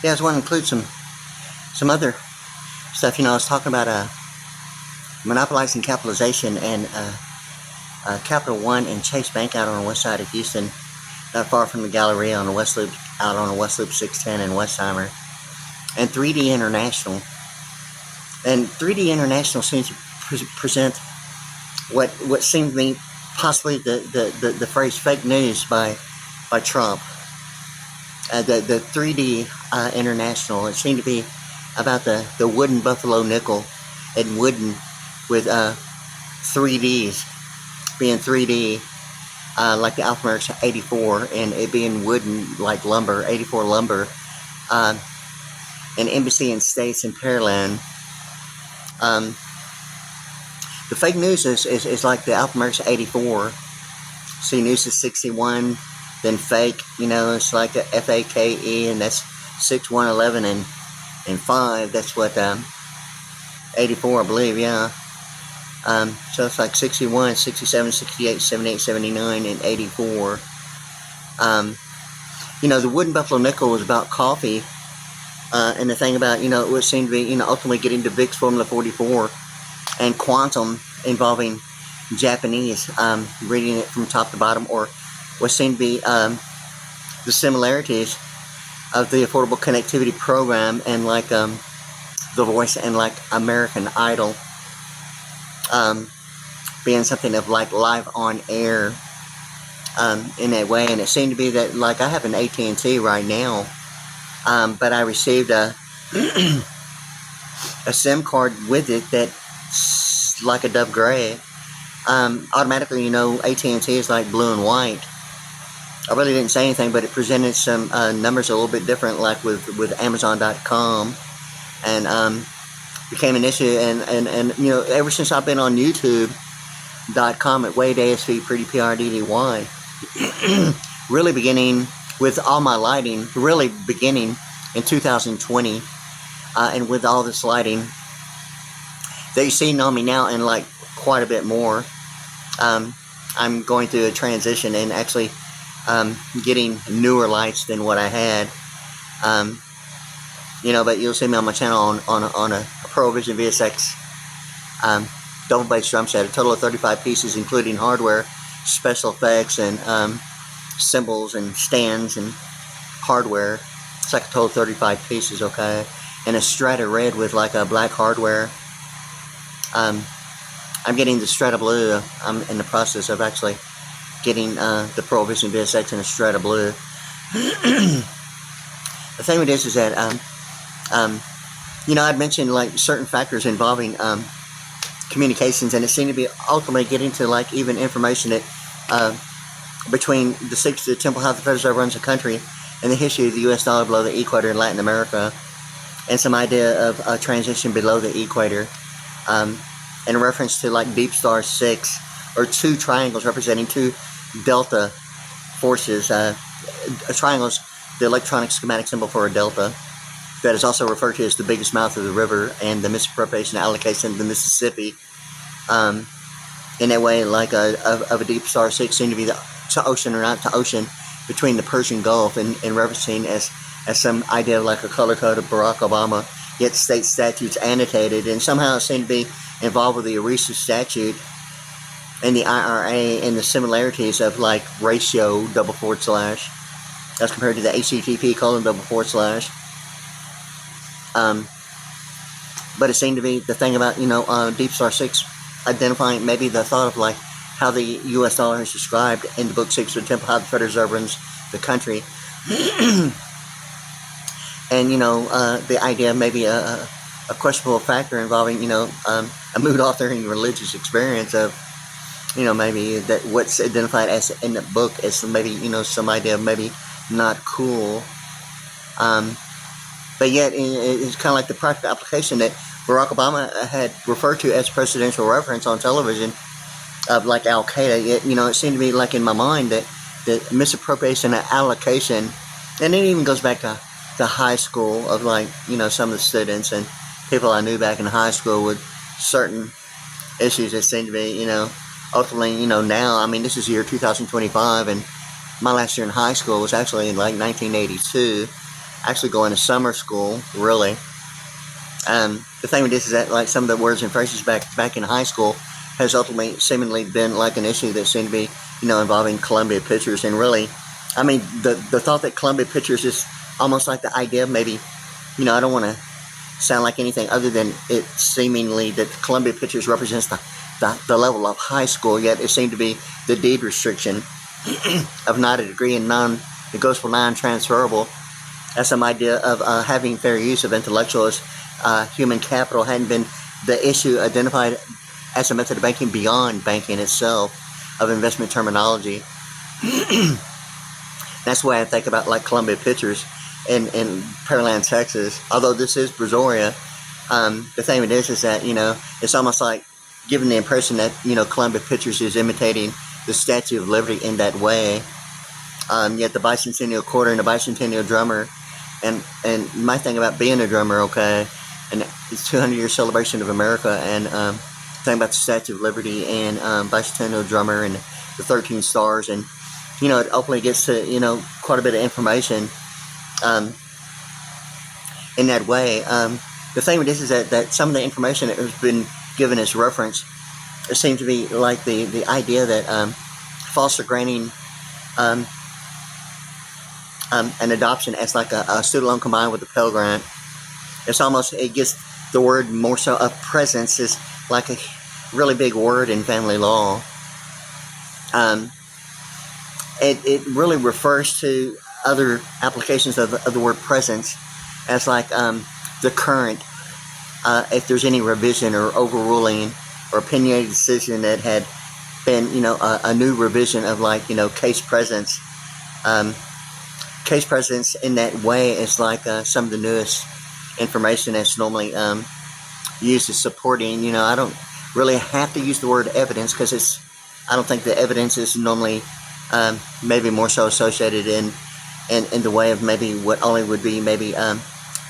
Yeah, I just want to include some other stuff. I was talking about monopolizing capitalization and Capital One and Chase Bank out on the west side of Houston, not far from the Galleria on the West Loop, out on the West Loop 610 in Westheimer, and 3D International. And 3D International seems to present what seemed to me possibly the phrase fake news by Trump. The 3D International, it seemed to be about the wooden buffalo nickel, and wooden with 3Ds, being 3D, like the Alphameric's 84, and it being wooden like lumber, 84 lumber, and Embassy and States and Pearland. The fake news is like the Alphameric's 84, C News is 61, then fake, it's like a FAKE, and that's 6, 1, 11, and 5, that's what, 84, I believe, yeah. So it's like 61, 67, 68, 78, 79, and 84. The wooden buffalo nickel was about coffee, and the thing about, it would seem to be, ultimately getting to VIX Formula 44 and quantum involving Japanese, reading it from top to bottom, or what seemed to be the similarities of the Affordable Connectivity Program and like The Voice and like American Idol, being something of like live on air in a way. And it seemed to be that, like, I have an AT&T right now, but I received a SIM card with it that's like a dove gray. Automatically, AT&T is like blue and white. I really didn't say anything, but it presented some numbers a little bit different, like with Amazon.com, and became an issue. And ever since I've been on YouTube.com at WadeASVPriddy, PRDDY, really beginning with all my lighting, really beginning in 2020, and with all this lighting that you see on me now, and like quite a bit more, I'm going through a transition and actually getting newer lights than what I had, but you'll see me on my channel on a ProVision VSX double bass drum set, a total of 35 pieces, including hardware, special effects, and cymbals and stands and hardware. It's like a total of 35 pieces, okay? And a Strata red with like a black hardware. I'm getting the Strata blue. I'm in the process of actually getting the ProVision VSX in a Strata blue. The thing with this is that I'd mentioned like certain factors involving communications, and it seemed to be ultimately getting to like even information that between the secrets of the temple, how the Federal Reserve runs the country, and the history of the U.S. dollar below the equator in Latin America, and some idea of a transition below the equator, in reference to like Deep Star 6, or two triangles representing two delta forces. A triangle is the electronic schematic symbol for a delta, that is also referred to as the biggest mouth of the river and the misappropriation allocation of the Mississippi. In that way, like of a Deep Star 6 seemed to be the ocean or not to ocean between the Persian Gulf, and referencing as some idea of like a color code of Barack Obama, yet state statutes annotated, and somehow it seemed to be involved with the ERISA statute and the IRA, and the similarities of like ratio / as compared to the HTTP : / but it seemed to be the thing about Deep Star 6 identifying maybe the thought of like how the U.S. dollar is described in the book 6 of the Temple, how the Federal Reserve runs the country. And the idea of maybe a questionable factor involving a mood altering religious experience of maybe that what's identified as in the book as maybe some idea of maybe not cool, but yet it's kind of like the practical application that Barack Obama had referred to as presidential reference on television of like Al Qaeda. It seemed to be like in my mind that the misappropriation and allocation, and it even goes back to high school of like some of the students and people I knew back in high school with certain issues that seem to be ultimately now, I mean, this is the year 2025, and my last year in high school was actually in like 1982. actually going to summer school, really. The thing with this is that like some of the words and phrases back in high school has ultimately seemingly been like an issue that seemed to be, involving Columbia Pictures. And really, I mean, the thought that Columbia Pictures is almost like the idea of maybe, I don't want to sound like anything other than it seemingly that Columbia Pictures represents the level of high school, yet it seemed to be the deed restriction of not a degree and non-negotiable, non-transferable. As some idea of having fair use of intellectual human capital hadn't been the issue identified as a method of banking beyond banking itself, of investment terminology. That's why I think about like Columbia Pictures in Pearland, Texas. Although this is Brazoria, the thing it is that, it's almost like giving the impression that, Columbia Pictures is imitating the Statue of Liberty in that way. Yet the bicentennial quarter and the bicentennial drummer, and my thing about being a drummer, okay, and it's 200-year celebration of America, and thing about the Statue of Liberty and bicentennial drummer and the 13 stars, and it openly gets to quite a bit of information in that way. The thing with this is that some of the information that has been given as reference, it seems to be like the idea that foster granting an adoption as like a student loan combined with a Pell Grant. It gets the word more so of presence is like a really big word in family law. It really refers to other applications of the word presence as like the current, if there's any revision or overruling or opinionated decision that had been, a new revision of like, case presence. Case presence in that way is like some of the newest information that's normally used as supporting. I don't really have to use the word evidence because I don't think the evidence is normally maybe more so associated in the way of maybe what only would be maybe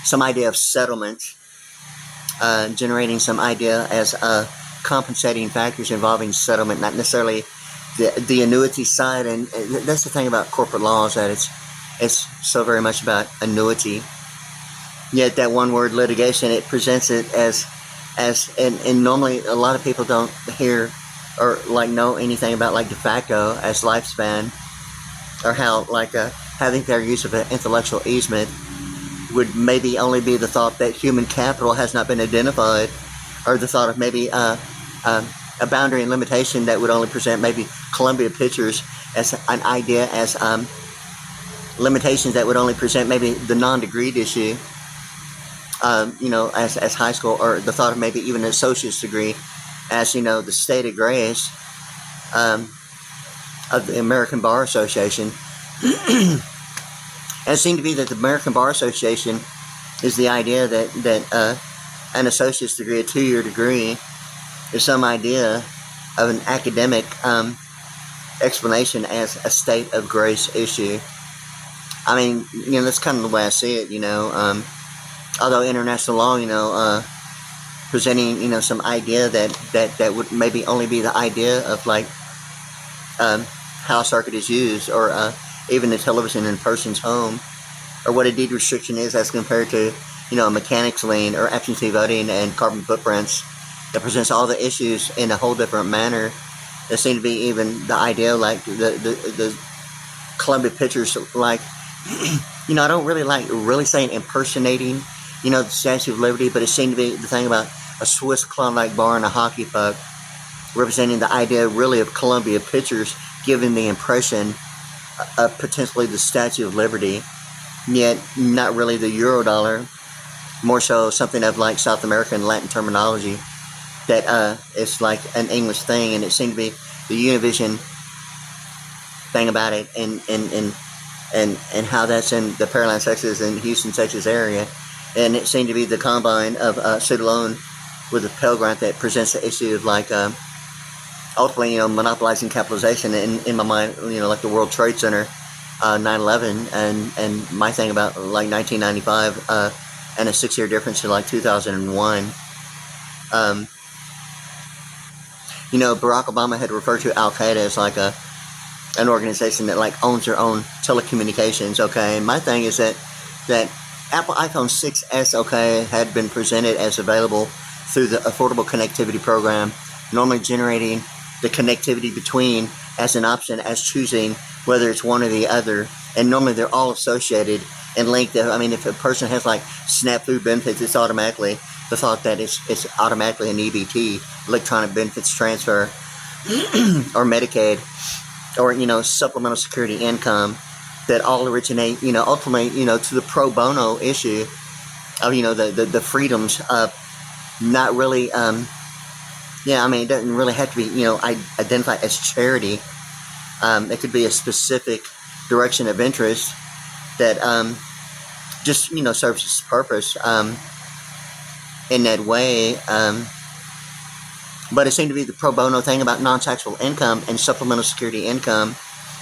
some idea of settlement, generating some idea as compensating factors involving settlement, not necessarily the annuity side. And that's the thing about corporate law, is that it's so very much about annuity. Yet that one word litigation, it presents it as and normally a lot of people don't hear or like know anything about like de facto as lifespan, or how like having fair use of an intellectual easement would maybe only be the thought that human capital has not been identified, or the thought of maybe a boundary and limitation that would only present maybe Columbia Pictures as an idea, as limitations that would only present maybe the non-degreed issue, as high school, or the thought of maybe even an associate's degree as, the state of grace of the American Bar Association. And it seemed to be that the American Bar Association is the idea that an associate's degree, a 2-year degree, is some idea of an academic explanation as a state of grace issue. I mean, that's kind of the way I see it, although international law, presenting, some idea that would maybe only be the idea of like how a circuit is used, or even the television in a person's home, or what a deed restriction is as compared to, a mechanics lien or absentee voting and carbon footprints, that presents all the issues in a whole different manner. There seem to be even the idea like the Columbia Pictures, like, I don't really like really saying impersonating, the Statue of Liberty, but it seemed to be the thing about a Swiss clown-like bar and a hockey puck, representing the idea really of Columbia Pictures, giving the impression of potentially the Statue of Liberty, yet not really the Eurodollar, more so something of like South American Latin terminology that is like an English thing. And it seemed to be the Univision thing about it, and how that's in the Pearland, Texas and Houston, Texas area. And it seemed to be the combine of student loan with a Pell Grant that presents the issue of like ultimately, monopolizing capitalization in my mind, like the World Trade Center, 9/11, and my thing about like 1995 and a 6-year difference to like 2001. Barack Obama had referred to Al Qaeda as like an organization that like owns their own telecommunications. Okay, and my thing is that Apple iPhone 6s, okay, had been presented as available through the Affordable Connectivity Program, normally generating the connectivity between as an option as choosing whether it's one or the other, and normally they're all associated and linked. I mean, if a person has like SNAP food benefits, it's automatically the thought that it's automatically an EBT, electronic benefits transfer, or Medicaid, or, you know, supplemental security income, that all originate, you know, ultimately, you know, to the pro bono issue of, you know, the freedoms of not really, yeah, I mean, it doesn't really have to be, you know, identified as charity. It could be a specific direction of interest that just, you know, serves its purpose in that way. But it seemed to be the pro bono thing about non-taxable income and supplemental security income.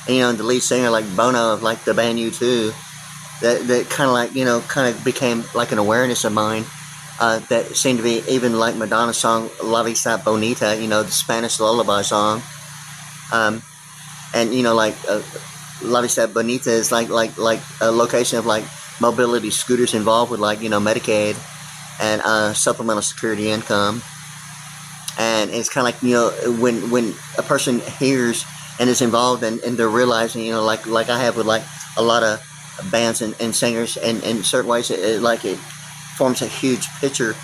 And, you know, the lead singer, like Bono of like the band U2, that kind of like, you know, kind of became like an awareness of mine. That seemed to be even like Madonna's song La Vida Bonita, you know, the Spanish lullaby song. And, you know, like La Vida Bonita is like a location of like mobility scooters involved with like, you know, Medicaid and supplemental security income. And it's kind of like, you know, when a person hears and is involved and they're realizing, you know, like I have with like a lot of bands and singers, and in certain ways it forms a huge picture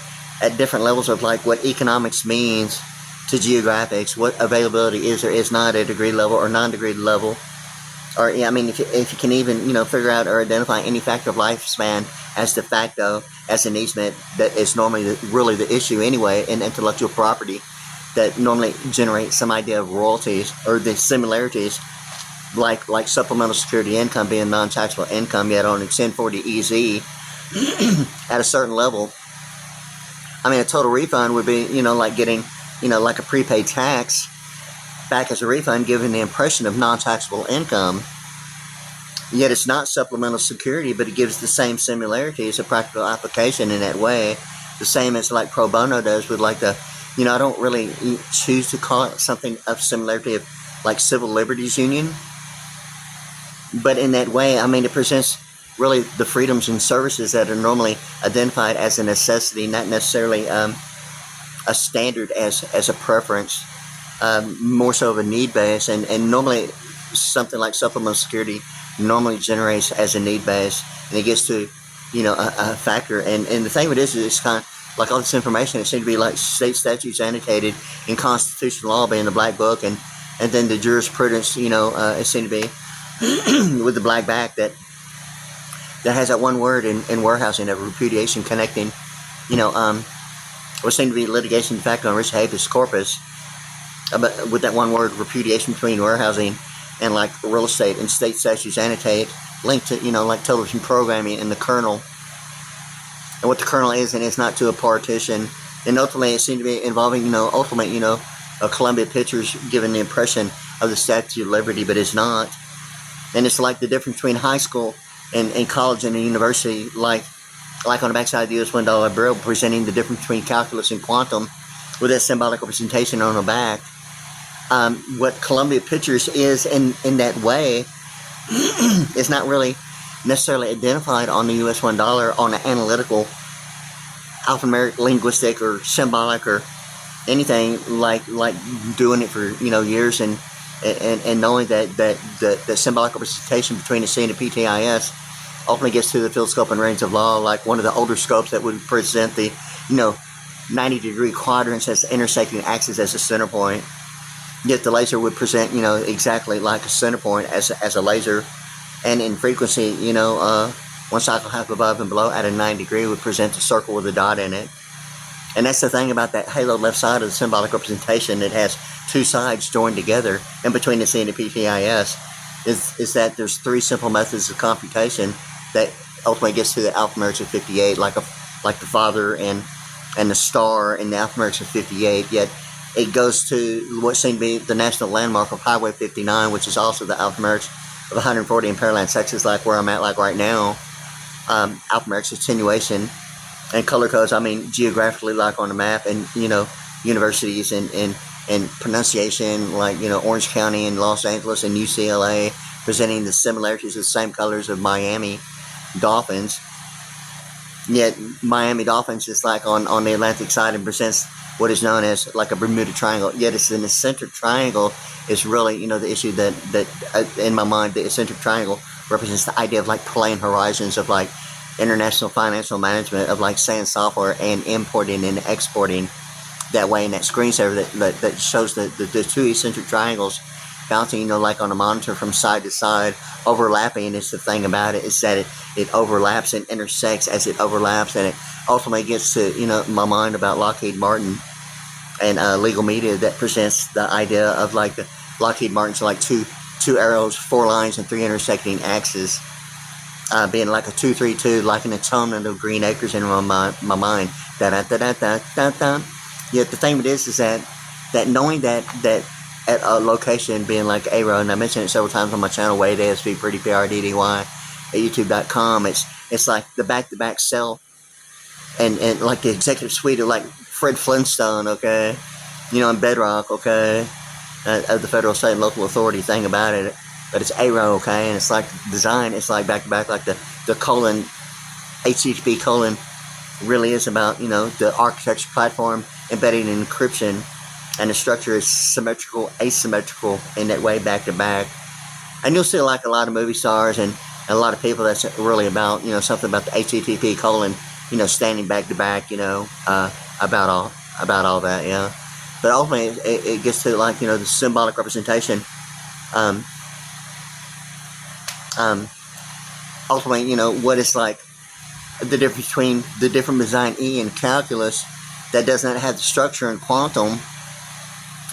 at different levels of like what economics means to geographics, what availability is or is not at a degree level or non-degree level. Or, yeah, I mean, if you can even, you know, figure out or identify any factor of lifespan as de facto, as an easement, that is normally really the issue anyway in intellectual property, that normally generates some idea of royalties or the similarities, like supplemental security income being non-taxable income, yet on its 1040 EZ at a certain level. I mean, a total refund would be, you know, like getting, you know, like a prepaid tax back as a refund, giving the impression of non-taxable income. Yet it's not supplemental security, but it gives the same similarity as a practical application in that way. The same as like pro bono does with like the, you know, I don't really choose to call it something of similarity of like civil liberties union. But in that way, I mean, it presents really the freedoms and services that are normally identified as a necessity, not necessarily a standard as a preference. More so of a need base, and normally something like supplemental security normally generates as a need base, and it gets to, you know, a factor. And the thing with this is, it's kind of like all this information, it seems to be like state statutes annotated in constitutional law being the black book, and then the jurisprudence, you know, it seemed to be with the black back that has that one word in warehousing of repudiation connecting, you know, what seemed to be litigation de facto and res habeas corpus. But with that one word, repudiation, between warehousing and like real estate, and state statutes annotate, linked to, you know, like television programming and the kernel, and what the kernel is and is not to a partition. And ultimately, it seemed to be involving, you know, ultimately, you know, Columbia Pictures giving the impression of the Statue of Liberty, but it's not. And it's like the difference between high school and college and a university, like on the backside of the US $1 bill, presenting the difference between calculus and quantum with that symbolic representation on the back. What Columbia Pictures is in that way is not really necessarily identified on the US $1 on an analytical, alphanumeric, linguistic, or symbolic, or anything like doing it for, you know, years and knowing that the symbolic representation between the C and the PTIS ultimately gets to the field scope and range of law, like one of the older scopes that would present the, you know, 90-degree quadrants as the intersecting axis as a center point. Yet the laser would present, you know, exactly like a center point as a laser, and in frequency, you know, one cycle half above and below at a 90-degree would present a circle with a dot in it. And that's the thing about that halo left side of the symbolic representation. It has two sides joined together, and between the C and the PTIS is that there's three simple methods of computation that ultimately gets to the alphanumerics of 58, like the father and the star in the alphanumerics of 58. Yet it goes to what seemed to be the national landmark of Highway 59, which is also the alphanumerics of 140 in Pearland, Texas, like where I'm at, like right now. Alphanumerics attenuation and color codes, I mean, geographically, like on the map, and, you know, universities and pronunciation, like, you know, Orange County and Los Angeles and UCLA, presenting the similarities of the same colors of Miami Dolphins. Yet Miami Dolphins is like on the Atlantic side and presents what is known as like a Bermuda Triangle. Yet it's in the eccentric triangle is really, you know, the issue that in my mind, the eccentric triangle represents the idea of like playing horizons of like international financial management of like SAN software and importing and exporting that way. And that screensaver that shows the two eccentric triangles bouncing, you know, like on a monitor from side to side, overlapping. Is the thing about it is that it overlaps and intersects as it overlaps, and it ultimately gets to, you know, my mind about Lockheed Martin and legal media that presents the idea of like the Lockheed Martin's like two arrows, 4 lines, and 3 intersecting axes, being like a 2-3-2, like an atonement of green acres in my mind. Da da da da da da da. Yet the thing with this is that knowing that at a location being like A-Row, and I mentioned it several times on my channel, WadeASVPriddy, PRDDY, at YouTube.com, it's like the back-to-back cell and like the executive suite of like Fred Flintstone, okay, you know, and Bedrock, okay, of the federal, state, and local authority thing about it. But it's A-Row, okay, and it's like design, it's like back-to-back, like the colon, HTTP colon really is about, you know, the architecture platform embedded in encryption, and the structure is symmetrical, asymmetrical in that way, back to back. And you'll see like a lot of movie stars and a lot of people that's really about, you know, something about the HTTP colon, you know, standing back to back, you know, about all that, yeah. But ultimately, it gets to like, you know, the symbolic representation. Ultimately, you know, what is like the difference between the different design E and calculus that does not have the structure in quantum.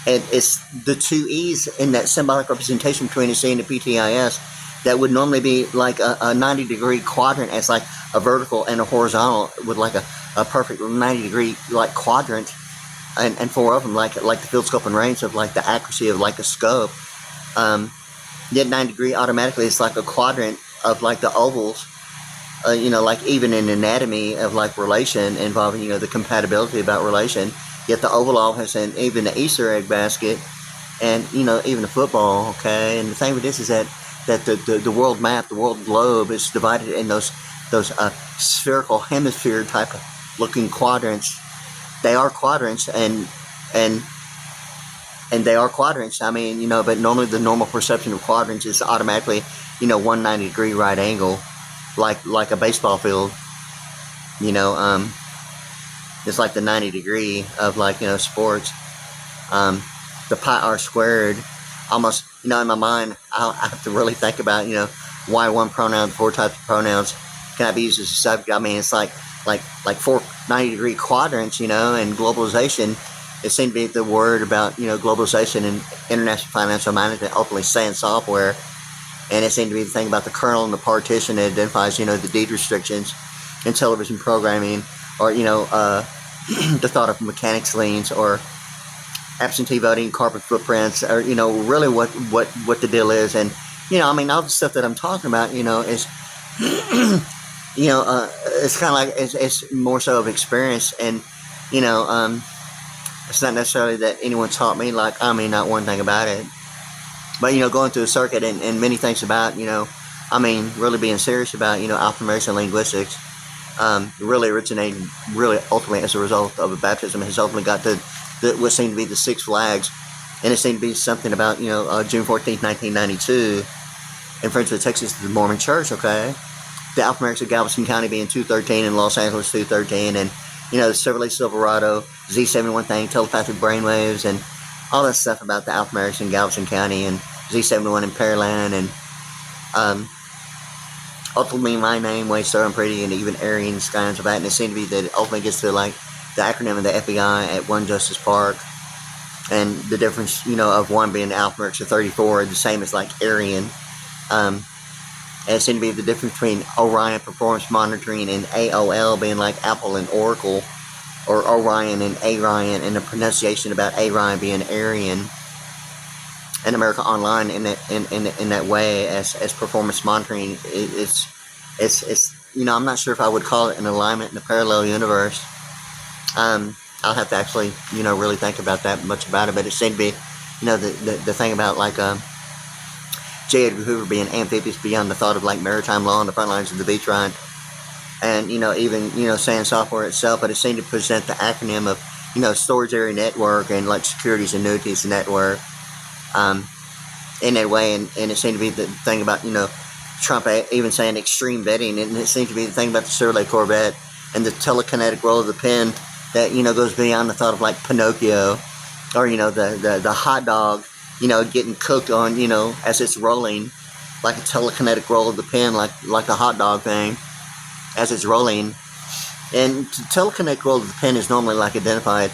And it's the 2 E's in that symbolic representation between the C and the PTIS that would normally be like a 90-degree quadrant as like a vertical and a horizontal with like a perfect 90-degree like quadrant, and 4 of them like the field scope and range of like the accuracy of like a scope. Yet 90-degree automatically is like a quadrant of like the ovals, you know, like even in anatomy of like relation involving, you know, the compatibility about relation. Yet the oval office and even the Easter egg basket, and, you know, even the football, okay. And the thing with this is that the world map, the world globe, is divided in those spherical hemisphere type of looking quadrants. They are quadrants, and they are quadrants. I mean, you know, but normally the normal perception of quadrants is automatically, you know, 190-degree right angle, like a baseball field, you know. It's like the 90-degree of like, you know, sports. The pi r squared, almost, you know, in my mind, I have to really think about, you know, why one pronoun, 4 types of pronouns cannot be used as a subject. I mean, it's like 4 90-degree quadrants, you know, and globalization. It seemed to be the word about, you know, globalization and international financial management, ultimately SAN software. And it seemed to be the thing about the kernel and the partition that identifies, you know, the deed restrictions in television programming, or, you know, the thought of mechanics liens, or absentee voting, carbon footprints, or, you know, really what the deal is. And, you know, I mean, all the stuff that I'm talking about, you know, is, you know, it's kind of like, it's more so of experience. And, you know, it's not necessarily that anyone taught me, like, I mean, not one thing about it. But, you know, going through a circuit and many things about, you know, I mean, really being serious about, you know, alphanumerics and linguistics, really originating, really ultimately as a result of a baptism, has ultimately got to what seemed to be the 6 flags. And it seemed to be something about, you know, June 14th, 1992, in Frenchville, Texas, the Mormon Church, okay? The alphanumerics of Galveston County being 213 and Los Angeles 213, and, you know, the Chevrolet Silverado, Z71 thing, telepathic brainwaves, and all that stuff about the alphanumerics in Galveston County, and Z71 in Pearland, and ultimately my name, Wade Sterling Pretty, and even Aryan kinds of that. And it seemed to be that it ultimately gets to like the acronym of the FBI at 1 Justice Park, and the difference, you know, of one being the alphanumerics of 34, the same as like Aryan. And it seemed to be the difference between Orion Performance Monitoring and AOL being like Apple and Oracle, or Orion and Arian, and the pronunciation about Arian being Aryan, and America Online in that way as performance monitoring. It's you know, I'm not sure if I would call it an alignment in a parallel universe. I'll have to actually, you know, really think about that much about it. But it seemed to be, you know, the thing about like J. Edgar Hoover being amphibious beyond the thought of like maritime law on the front lines of the beach ride. and even saying software itself, but it seemed to present the acronym of storage area network and like securities annuities network in that way, and it seemed to be the thing about Trump even saying extreme vetting, and it seemed to be the thing about the Chevrolet Corvette and the telekinetic roll of the pen that goes beyond the thought of like Pinocchio, or the hot dog getting cooked on as it's rolling, like a telekinetic roll of the pen, like a hot dog thing as it's rolling. And the telekinetic roll of the pen is normally like identified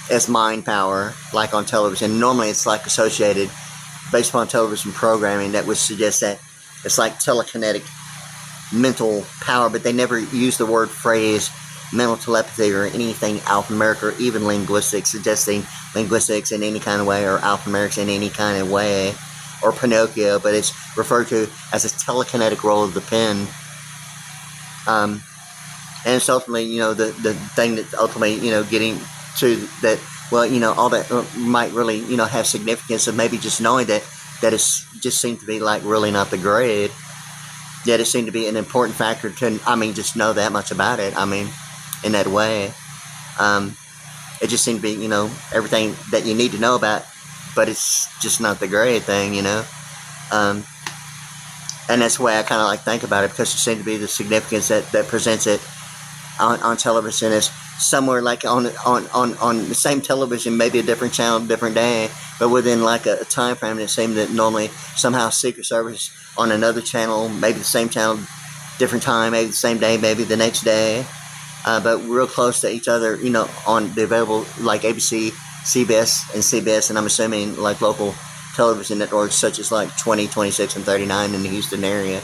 as mind power, like on television. Normally it's like associated based upon television programming that would suggest that it's like telekinetic mental power, but they never use the word phrase mental telepathy or anything alphanumeric or even linguistics, suggesting linguistics in any kind of way or alphanumerics in any kind of way, or Pinocchio, but it's referred to as a telekinetic roll of the pen. And it's ultimately, the thing that ultimately, getting to that, well, all that might really, have significance of maybe just knowing that it's just seemed to be like really not the grade. Yet it seemed to be an important factor to, just know that much about it. In that way. It just seemed to be, everything that you need to know about, but it's just not the grade thing, and that's the way I kind of like think about it, because it seemed to be the significance that presents it on television as somewhere like on the same television, maybe a different channel, different day, but within like a time frame. And it seemed that normally somehow Secret Service on another channel, maybe the same channel, different time, maybe the same day, maybe the next day, but real close to each other, on the available like ABC, CBS, and CBS, and I'm assuming like local television networks such as like 20, 26, and 39 in the Houston area.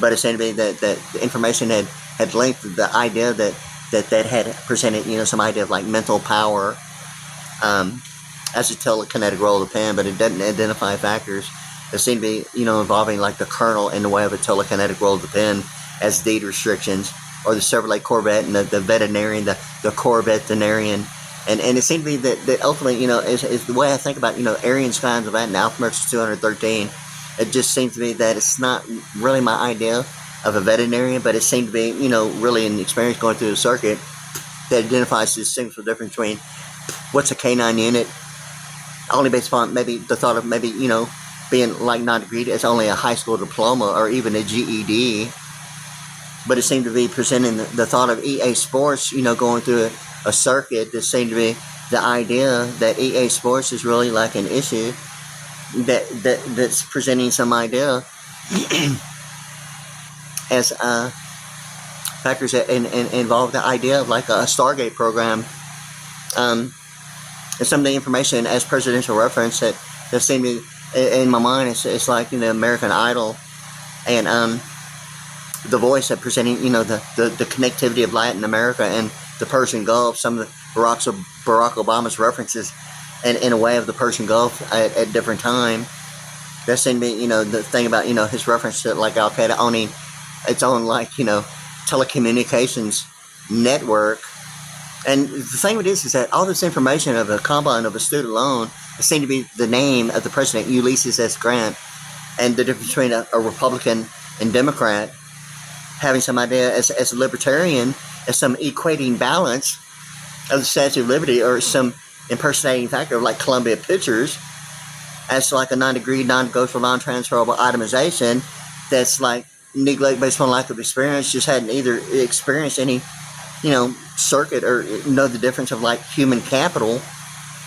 But it seemed to be that the information had linked the idea that had presented, some idea of like mental power as a telekinetic roll of the pen, but it doesn't identify factors that seem to be, involving like the kernel in the way of a telekinetic roll of the pen as deed restrictions, or the Chevrolet Corvette and the veterinarian, the Corveterinarian. And it seemed to be that ultimately, is the way I think about, Aryan Science of that and Alphameric's 213. It just seems to be that it's not really my idea of a veterinarian, but it seemed to be, really an experience going through the circuit that identifies the distinguishable difference between what's a canine unit, only based upon maybe the thought of maybe, being like non-degreed as only a high school diploma or even a GED. But it seemed to be presenting the thought of EA Sports, going through a circuit that seemed to be the idea that EA Sports is really like an issue that's presenting some idea as factors that involve the idea of like a Stargate program. And some of the information as presidential reference that seemed to be in my mind, it's like American Idol and The Voice of presenting the connectivity of Latin America and the Persian Gulf. Some of the Barack Obama's references in a way of the Persian Gulf at different time. That seemed to be the thing about his reference to like Al Qaeda owning its own like telecommunications network. And the thing with this is that all this information of a combine of a student loan seemed to be the name of the president, Ulysses S. Grant, and the difference between a Republican and Democrat having some idea as a libertarian, as some equating balance of the Statue of Liberty, or some impersonating factor of like Columbia Pictures as like a non-degree, non-negotiable, non-transferable itemization that's like neglect based on lack of experience, just hadn't either experienced any circuit or know the difference of like human capital,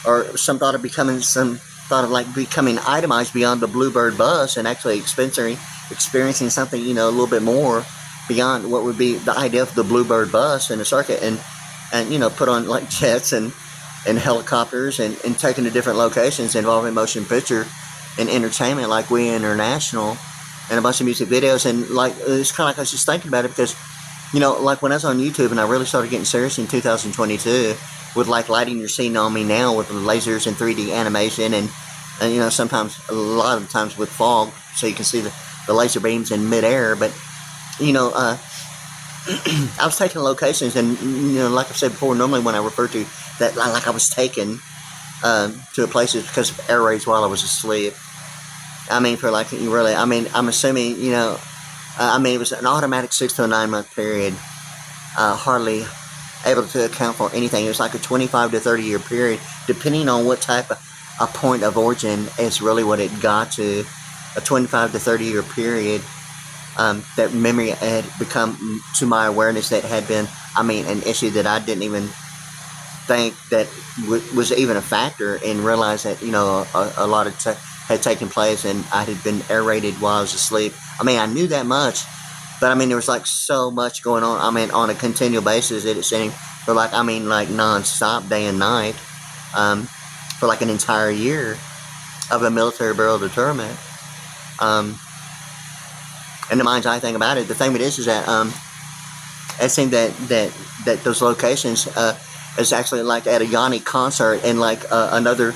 or some thought of becoming itemized beyond the Bluebird bus and actually experiencing something a little bit more beyond what would be the idea of the Bluebird bus in a circuit, and put on like jets and helicopters and taken to different locations involving motion picture and entertainment like We International and a bunch of music videos. And like it's kind of like I was just thinking about it because like when I was on YouTube and I really started getting serious in 2022 with like lighting your scene on me now with lasers and 3D animation and sometimes a lot of the times with fog so you can see the laser beams in midair. But I was taking locations and like I said before, normally when I refer to that like I was taken to places because of air raids while I was asleep. For like really, I'm assuming I mean, it was an automatic 6 to 9 month period, hardly able to account for anything. It was like a 25 to 30 year period, depending on what type of a point of origin is really what it got to. A 25 to 30 year period, that memory had become to my awareness that had been, I mean, an issue that I didn't even think that was even a factor, and realized that, you know, a lot of had taken place, and I had been aerated while I was asleep. I mean, I knew that much, but I mean, there was like so much going on. I mean, on a continual basis, it seemed for like, I mean, like non-stop, day and night, for like an entire year of a military burial deterrent. And the mind's eye thing about it, the thing with this is that it seemed that those locations is actually like at a Yanni concert, and like another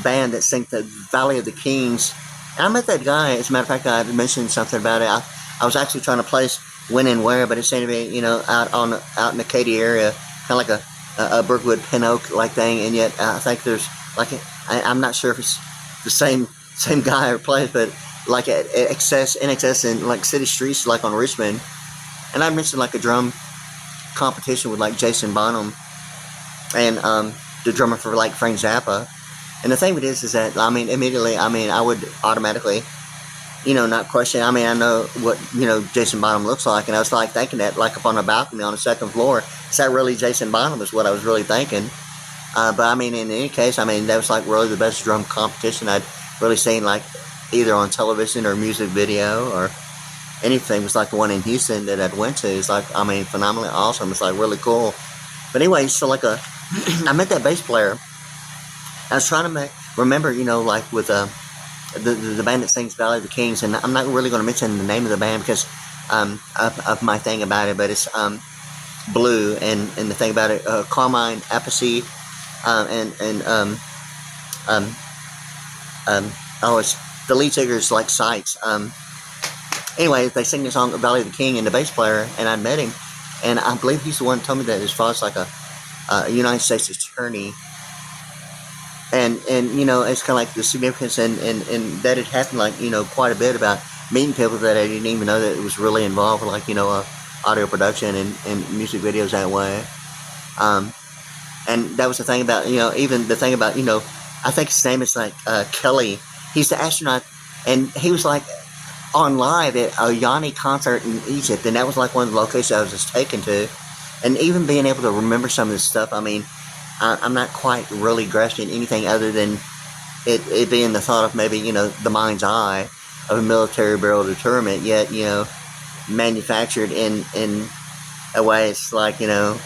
band that sang the Valley of the Kings. And I met that guy. As a matter of fact, I mentioned something about it. I was actually trying to place when and where, but it seemed to be, you know, out in the Katy area, kind of like a Brookwood Pin Oak like thing. And yet I think there's like I'm not sure if it's the same guy or place, but like at excess and like city streets, like on Richmond. And I mentioned like a drum competition with like Jason Bonham and the drummer for like Frank Zappa. And the thing with this is that, I mean, immediately, I mean, I would automatically, you know, not question. I mean, I know what, you know, Jason Bonham looks like, and I was like thinking that, like up on a balcony on the second floor, is that really Jason Bonham? Is what I was really thinking. But I mean, in any case, I mean, that was like really the best drum competition I'd really seen, like either on television or music video or anything. It was like the one in Houston that I'd went to. It's like, I mean, phenomenally awesome. It's like really cool. But anyway, so like I met that bass player. I was trying to remember, you know, like with the band that sings Valley of the Kings, and I'm not really going to mention the name of the band because of my thing about it, but it's Blue, and the thing about it, Carmine Appice, it's the lead singer is like Sykes. Anyway, they sing the song Valley of the King, and the bass player, and I met him, and I believe he's the one who told me that his father's like a United States attorney. And you know, it's kind of like the significance, and that had happened, like, you know, quite a bit about meeting people that I didn't even know that it was really involved with, like, you know, audio production and music videos that way. And that was the thing about, you know, even the thing about, you know, I think his name is like Kelly. He's the astronaut, and he was like on live at a Yanni concert in Egypt, and that was like one of the locations I was just taken to. And even being able to remember some of this stuff, I mean, I'm not quite really grasping anything other than it being the thought of maybe, you know, the mind's eye of a military burial deterrent, yet, you know, manufactured in a way it's like, you know,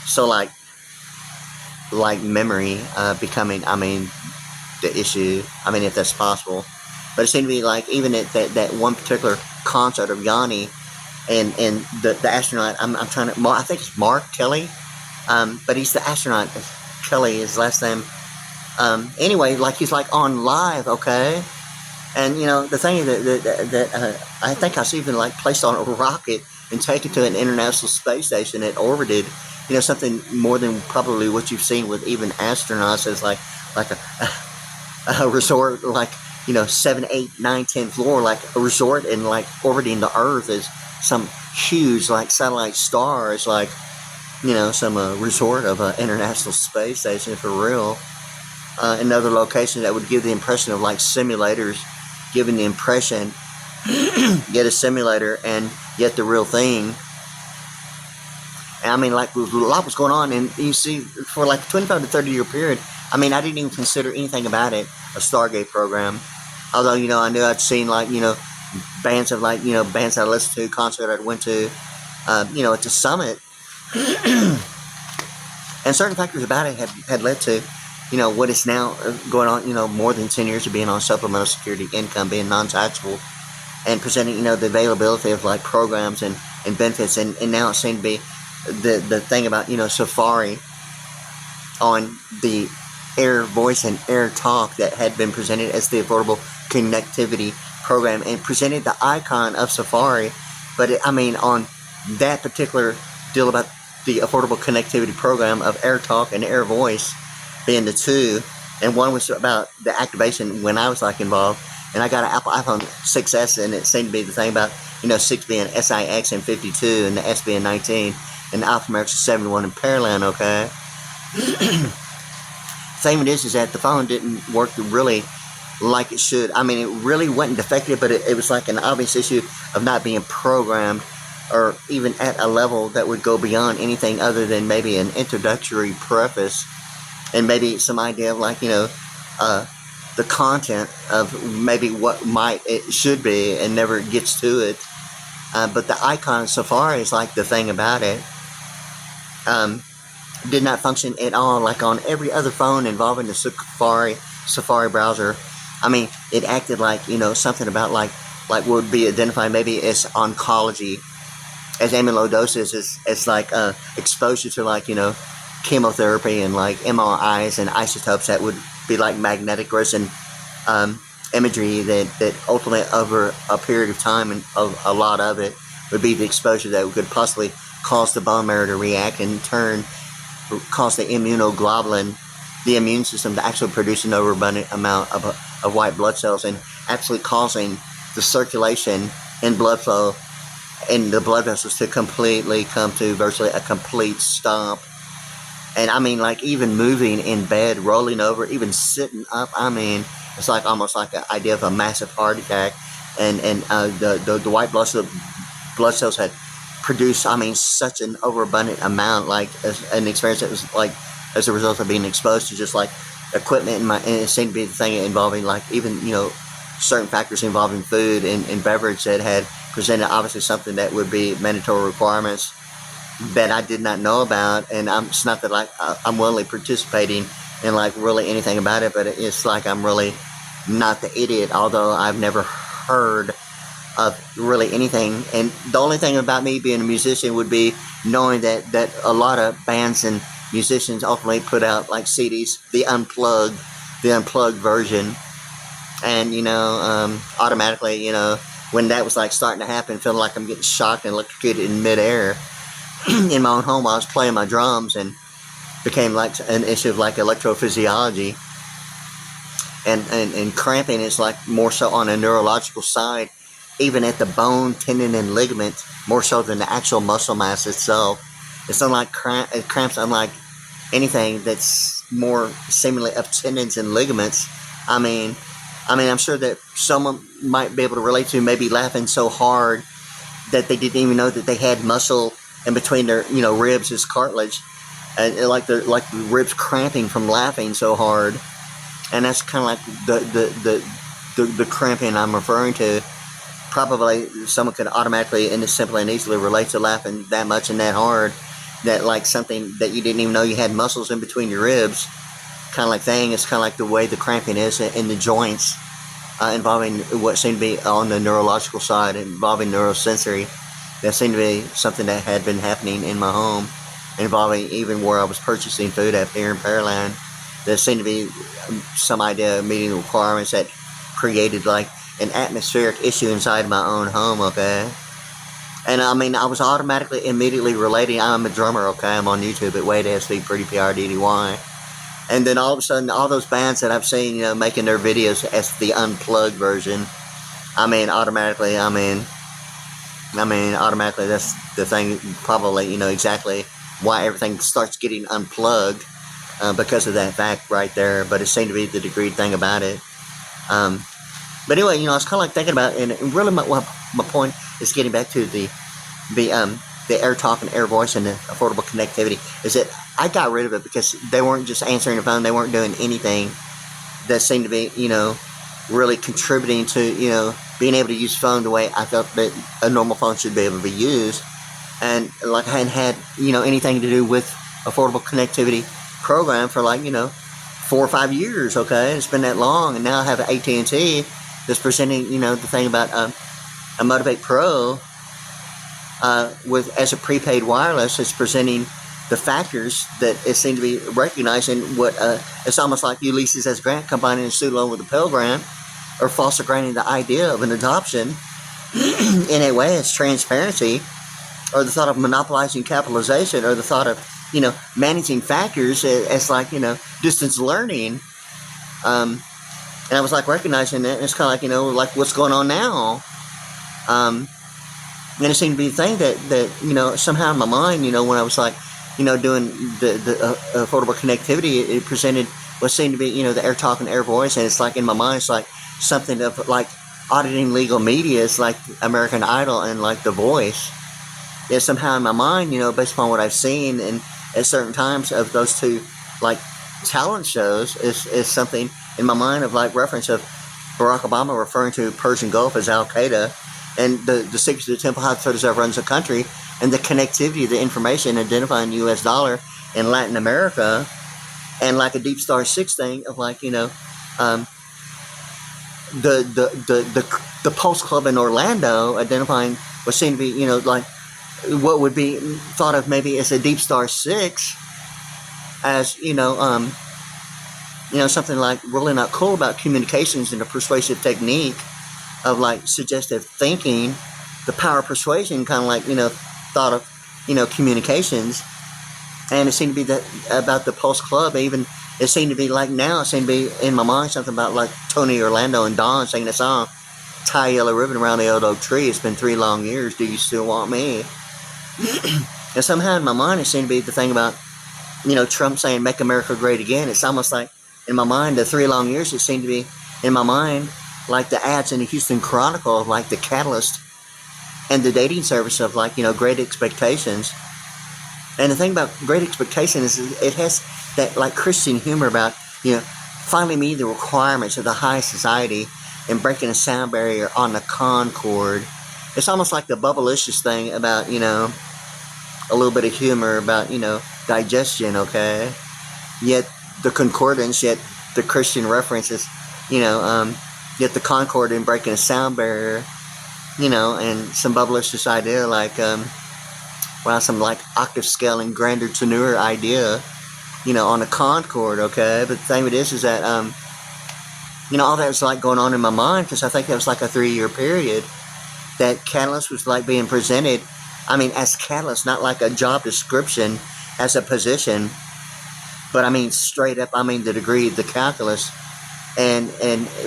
so like memory becoming, I mean, the issue. I mean, if that's possible. But it seemed to be like, even at that one particular concert of Yanni and the astronaut, I'm trying to, I think it's Mark Kelly. But he's the astronaut. Kelly, his last name. Anyway, like he's like on live, okay? And you know, the thing that I think I was even like placed on a rocket and taken to an international space station that orbited, you know, something more than probably what you've seen with even astronauts. As like a resort, like, you know, 7, 8, 9, 10 floor, like a resort, and like orbiting the Earth as some huge like satellite star. It's like, you know, some resort of an international space station for real. Another location that would give the impression of like simulators, giving the impression, yet a simulator and yet the real thing. And I mean, like, a lot was going on, and you see, for like a 25 to 30 year period, I mean, I didn't even consider anything about it a Stargate program. Although, you know, I knew I'd seen, like, you know, bands of, like, you know, bands I listened to, concert I went to, you know, at the summit. And certain factors about it had led to, you know, what is now going on, you know, more than 10 years of being on supplemental security income, being non-taxable, and presenting, you know, the availability of like programs and benefits. And now it seemed to be the thing about, you know, Safari on the Air Voice and Air Talk that had been presented as the Affordable Connectivity Program, and presented the icon of Safari. But I mean, on that particular deal about the Affordable Connectivity Program of Air Talk and Air Voice being the two, and one was about the activation when I was like involved, and I got an Apple iPhone 6S, and it seemed to be the thing about, 6 being SIX and 52, and the S being 19, and the alphanumeric 71 in Pearland, okay? Thing is that the phone didn't work really like it should. I mean, it really wasn't defective, but it was like an obvious issue of not being programmed, or even at a level that would go beyond anything other than maybe an introductory preface, and maybe some idea of like, the content of maybe what it should be, and never gets to it. But the icon Safari is like the thing about it. Did not function at all like on every other phone involving the Safari browser. I mean, it acted like, something about like would be identified maybe as oncology, as amyloidosis, as like exposure to like, chemotherapy and like MRIs and isotopes that would be like magnetic resonance imagery that ultimately over a period of time, and a lot of it would be the exposure that could possibly cause the bone marrow to react and cause the immunoglobulin, the immune system, to actually produce an overabundant amount of white blood cells, and actually causing the circulation and blood flow in the blood vessels to completely come to virtually a complete stop. And I mean, like even moving in bed, rolling over, even sitting up, I mean, it's like almost like an idea of a massive heart attack. And the white blood cells had produced, I mean, such an overabundant amount, like an experience that was like as a result of being exposed to just like equipment, and it seemed to be the thing involving like even, certain factors involving food and beverage that had presented obviously something that would be mandatory requirements that I did not know about. And it's not that like I'm willingly participating in like really anything about it, but it's like I'm really not the idiot, although I've never heard of really anything. And the only thing about me being a musician would be knowing that a lot of bands and musicians ultimately put out like CDs, the unplugged version, and automatically, when that was like starting to happen, feeling like I'm getting shocked and electrocuted in midair in my own home while I was playing my drums, and became like an issue of like electrophysiology, and cramping is like more so on a neurological side, even at the bone, tendon, and ligament, more so than the actual muscle mass itself. It's unlike cramps, unlike anything that's more seemingly of tendons and ligaments. I mean, I'm sure that someone might be able to relate to maybe laughing so hard that they didn't even know that they had muscle in between their, ribs as cartilage, and like the ribs cramping from laughing so hard. And that's kind of like the cramping I'm referring to. Probably someone could automatically and simply and easily relate to laughing that much and that hard, that like something that you didn't even know you had muscles in between your ribs, kind of like thing. It's kind of like the way the cramping is in the joints, involving what seemed to be on the neurological side, involving neurosensory. That seemed to be something that had been happening in my home, involving even where I was purchasing food at here in Pearland. There seemed to be some idea of meeting the requirements that created like an atmospheric issue inside my own home, okay? And I mean, I was automatically, immediately relating. I'm a drummer, okay? I'm on YouTube at WadeASVPriddy, PRDDY. And then all of a sudden, all those bands that I've seen, making their videos as the unplugged version, I mean, automatically, that's the thing, probably, exactly why everything starts getting unplugged, because of that fact right there. But it seemed to be the degree thing about it. But anyway, I was kind of like thinking about, and really my point is getting back to the AirTalk and Air Voice and the affordable connectivity, is that I got rid of it because they weren't just answering the phone, they weren't doing anything that seemed to be, really contributing to, being able to use phone the way I felt that a normal phone should be able to be used. And like I hadn't had, anything to do with affordable connectivity program for like, 4 or 5 years, okay? It's been that long, and now I have an AT&T that's presenting, the thing about a Motivate Pro as a prepaid wireless. It's presenting the factors that it seemed to be recognizing what it's almost like Ulysses S. Grant combining a student loan with a Pell Grant, or foster granting the idea of an adoption. In a way, it's transparency, or the thought of monopolizing capitalization, or the thought of managing factors as like distance learning. And I was like recognizing it, and it's kind of like, you know, like what's going on now. And it seemed to be the thing that you know, somehow in my mind, you know, when I was like, you know, doing the affordable connectivity, it presented what seemed to be, you know, the air talk and air voice, and it's like in my mind, it's like something of like auditing legal media. It's like American Idol and like The Voice. Yeah, somehow in my mind, you know, based upon what I've seen and at certain times of those two like talent shows, is something in my mind of like reference of Barack Obama referring to Persian Gulf as Al Qaeda, and the secrets of the temple, how the Federal Reserve runs the country, and the connectivity of the information identifying the U.S. dollar in Latin America, and like a Deep Star 6 thing of like, you know, the Pulse Club in Orlando identifying what seemed to be, you know, like what would be thought of maybe as a Deep Star 6 as, you know, something like really not cool about communications and a persuasive technique of like suggestive thinking, the power of persuasion, kind of like, you know, thought of, you know, communications. And it seemed to be that about the Pulse Club. Even it seemed to be like now, it seemed to be in my mind something about like Tony Orlando and Dawn singing a song, tie a yellow ribbon around the old oak tree. It's been 3 long years. Do you still want me? And somehow in my mind, it seemed to be the thing about, you know, Trump saying "Make America Great Again." It's almost like in my mind, the 3 long years. It seemed to be in my mind like the ads in the Houston Chronicle of like the Catalyst and the dating service of like, you know, Great Expectations. And the thing about Great Expectations is it has that like Christian humor about, you know, finally meeting the requirements of the high society and breaking a sound barrier on the Concord. It's almost like the bubblicious thing about, you know, a little bit of humor about, you know, digestion, okay? Yet the concordance, yet the Christian references, you know, yet the Concord and breaking a sound barrier, you know, and some bubblicious idea like, some like octave scale and grander tenor idea, you know, on the Concord, okay? But the thing with this is that, you know, all that was like going on in my mind because I think that was like a 3-year period that Catalyst was like being presented, I mean, as Catalyst, not like a job description, as a position, but I mean, straight up, I mean, the degree, the calculus, and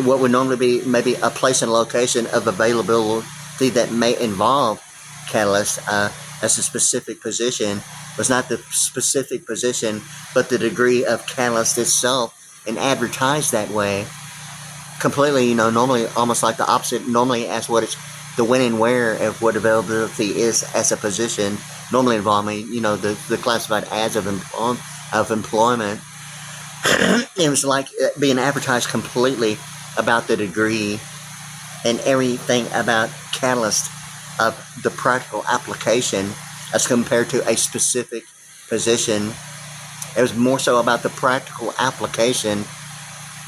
what would normally be maybe a place and location of availability that may involve Catalyst as a specific position was not the specific position, but the degree of Catalyst itself, and advertised that way. Completely, you know, normally almost like the opposite, normally as what it's the when and where of what availability is as a position, normally involving, you know, the classified ads of employment. It was like being advertised completely about the degree and everything about Catalyst of the practical application as compared to a specific position. It was more so about the practical application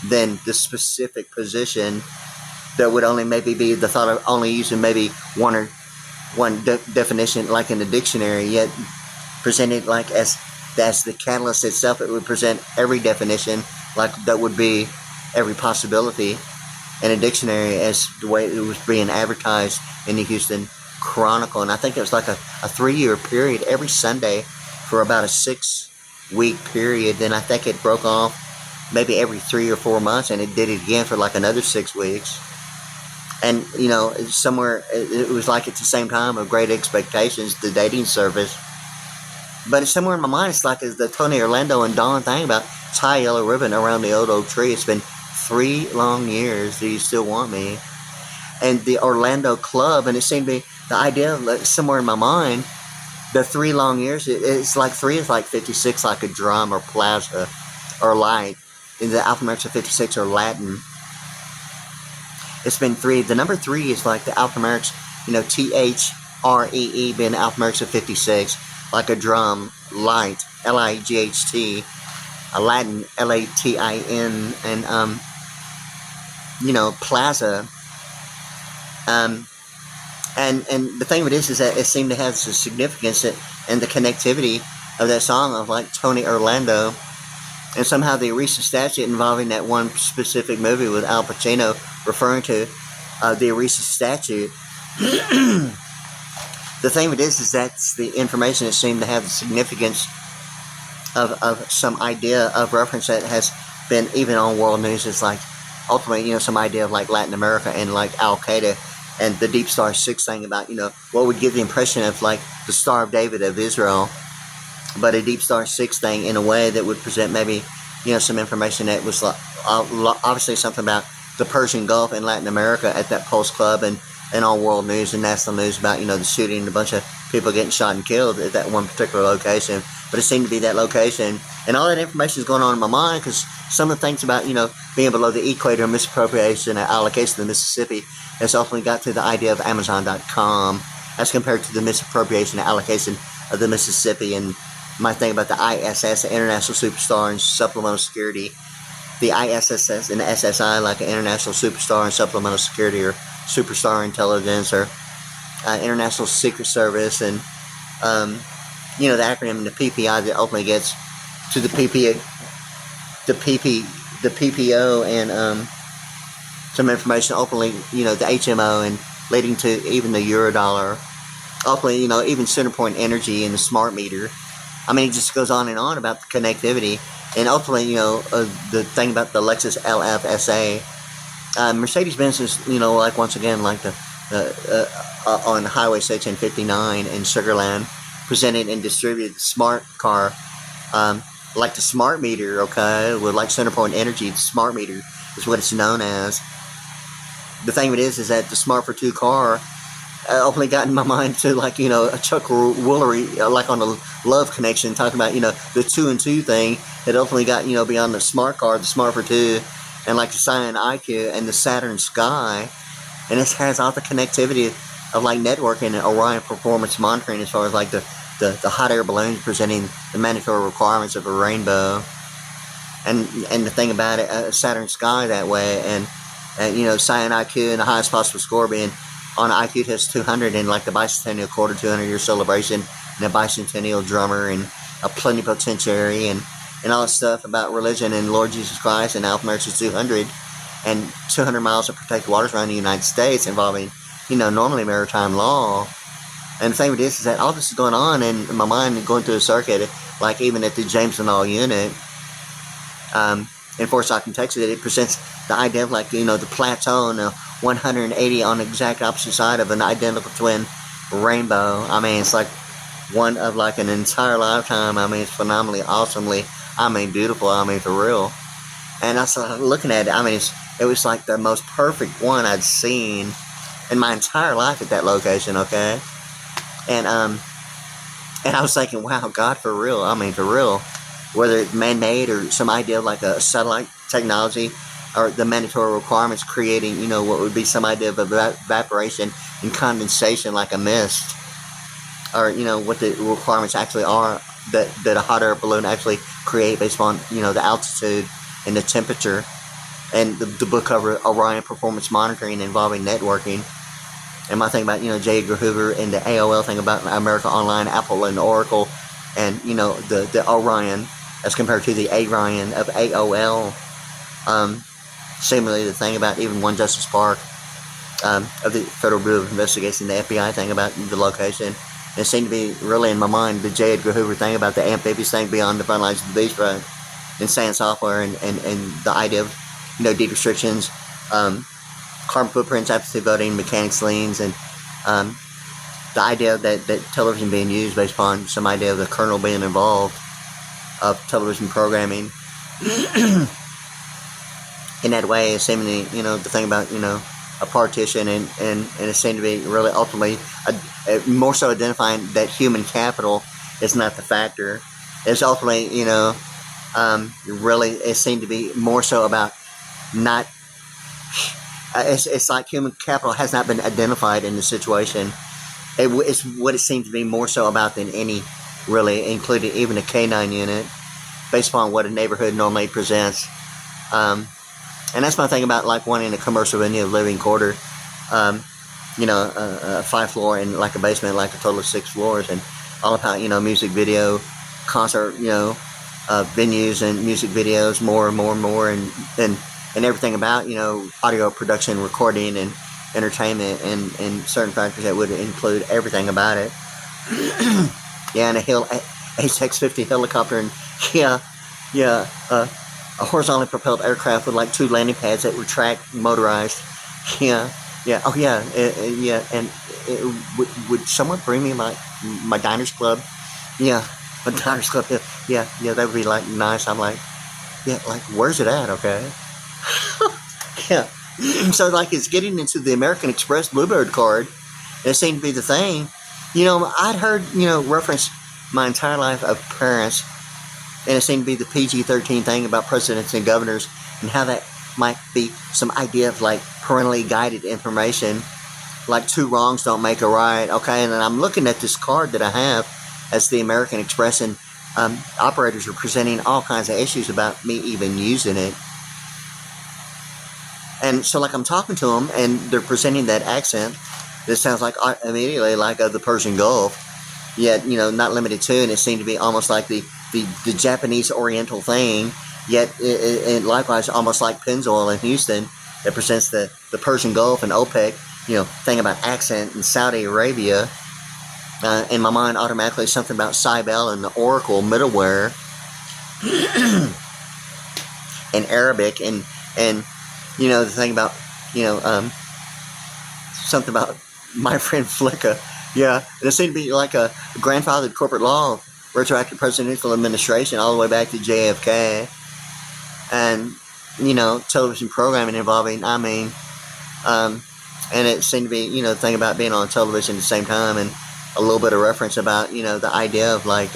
than the specific position that would only maybe be the thought of only using maybe one definition like in the dictionary, yet presented like as the catalyst itself. It would present every definition like that would be every possibility in a dictionary as the way it was being advertised in the Houston Chronicle. And I think it was like a 3-year period every Sunday for about a 6-week period. Then I think it broke off maybe every 3 or 4 months, and it did it again for like another 6 weeks. And, you know, somewhere it was like at the same time of Great Expectations, the dating service. But it's somewhere in my mind, it's like the Tony Orlando and Dawn thing about tie yellow ribbon around the old oak tree. It's been 3 long years. Do you still want me? And the Orlando Club, and it seemed to be the idea of like somewhere in my mind, the 3 long years, it's like 3 is like 56, like a drum or plaza or light. In the alphanumerics of 56 or Latin. It's been 3. The number 3 is like the alphanumerics, you know, THREE being the alphanumerics of 56, like a drum, light, LIGHT, a Latin, LATIN, and, you know, plaza. And the thing of it is that it seemed to have the significance and the connectivity of that song of like Tony Orlando. And somehow the ERISA statute involving that one specific movie with Al Pacino referring to the ERISA statute. The thing of it is that's the information that seemed to have the significance of some idea of reference that has been even on world news. It's like ultimately, some idea of like Latin America and like Al Qaeda and the Deep Star 6 thing about, what would give the impression of like the Star of David of Israel, but a Deep Star 6 thing in a way that would present maybe, some information that was like, obviously something about the Persian Gulf and Latin America at that Pulse Club and on world news and national news about, the shooting and a bunch of people getting shot and killed at that one particular location. But it seemed to be that location. And all that information is going on in my mind because some of the things about, being below the equator, misappropriation and allocation of the Mississippi has ultimately got to the idea of Amazon.com as compared to the misappropriation and allocation of the Mississippi. And my thing about the ISS, the International Superstar and Supplemental Security, the ISS and the SSI, like an International Superstar and Supplemental Security or Superstar Intelligence or International Secret Service, and the acronym, the PPI that ultimately gets to the PPO and some information openly, the HMO and leading to even the Eurodollar, ultimately, even Centerpoint Energy and the smart meter. I mean, it just goes on and on about the connectivity. And ultimately, the thing about the Lexus LFSA, Mercedes-Benz is, like once again, like on Highway 6 and 59 in Sugarland, presented and distributed the smart car, like the smart meter, okay, with like Centerpoint Energy. The smart meter is what it's known as. The thing of it is that the Smart for Two car openly got in my mind to like, a Chuck Woolery, like on the Love Connection, talking about, the 2 and 2 thing that ultimately got, beyond the smart car, the Smart for Two, and like the Scion IQ and the Saturn Sky. And this has all the connectivity of like networking and Orion performance monitoring as far as like the hot air balloons presenting the mandatory requirements of a rainbow. And the thing about it, Saturn Sky that way, and Scion IQ and the highest possible score being on an IQ test 200 and like the bicentennial quarter 200-year celebration and a bicentennial drummer and a plenipotentiary and all that stuff about religion and Lord Jesus Christ and Alpha America's 200 and 200 miles of protected waters around the United States involving, normally maritime law. And the thing with this is that all this is going on in my mind going through a circuit, like even at the James and All unit, in Fort Stockton, Texas, it presents the idea of like, the plateau and 180 on the exact opposite side of an identical twin rainbow. I mean, it's like one of like an entire lifetime. I mean, it's phenomenally, awesomely, beautiful. I mean, for real. And I started looking at it. I mean, it was like the most perfect one I'd seen in my entire life at that location. Okay. And I was thinking, wow, God, for real. I mean, for real. Whether it's man-made or some idea of like a satellite technology or the mandatory requirements creating, what would be some idea of evaporation and condensation like a mist, or, what the requirements actually are that a hot air balloon actually create based on, the altitude and the temperature, and the book cover Orion Performance Monitoring involving networking. And my thing about, J. Edgar Hoover and the AOL thing about America Online, Apple and Oracle, and, the Orion as compared to the Orion of AOL. Similarly, the thing about even One Justice Park of the Federal Bureau of Investigation, the FBI thing about the location. And it seemed to be really in my mind the J. Edgar Hoover thing about the amphibious thing beyond the front lines of the beachfront, insane software, and the idea of, deed restrictions, carbon footprints, absentee voting, mechanics liens, and the idea that television being used based upon some idea of the kernel being involved of television programming. In that way, seemingly, the thing about, a partition, and it seemed to be really ultimately more so identifying that human capital is not the factor. It's ultimately, really, it seemed to be more so about not, it's like human capital has not been identified in the situation. It's what it seemed to be more so about than any, really, including even a K9 unit, based upon what a neighborhood normally presents. And that's my thing about like wanting a commercial venue of living quarter, a 5 floor and like a basement, like a total of 6 floors, and all about, music video, concert, venues and music videos, more and more and more, and everything about, audio production, recording, and entertainment, and certain factors that would include everything about it. Yeah, and a HX-50 helicopter, and a horizontally propelled aircraft with like 2 landing pads that retract, motorized. Yeah, yeah, oh yeah, yeah. And would someone bring me my Diners Club? Yeah, my Diners Club. Yeah, that would be like nice. I'm like, yeah, like where's it at? Okay. Yeah. So like it's getting into the American Express Bluebird card. It seemed to be the thing. I'd heard reference my entire life of parents, and it seemed to be the PG-13 thing about presidents and governors and how that might be some idea of like parentally guided information, like 2 wrongs don't make a right. Okay, and then I'm looking at this card that I have as the American Express, and operators are presenting all kinds of issues about me even using it. And so like I'm talking to them and they're presenting that accent that sounds like immediately like of the Persian Gulf, yet not limited to, and it seemed to be almost like the Japanese Oriental thing, yet it likewise almost like Pennzoil in Houston that presents the Persian Gulf and OPEC thing about accent in Saudi Arabia. In my mind automatically something about Cybele and the Oracle middleware and Arabic and the thing about something about my friend Flicka. Yeah, and it seemed to be like a grandfathered corporate law, retroactive presidential administration all the way back to JFK, and television programming involving and it seemed to be the thing about being on television at the same time, and a little bit of reference about the idea of like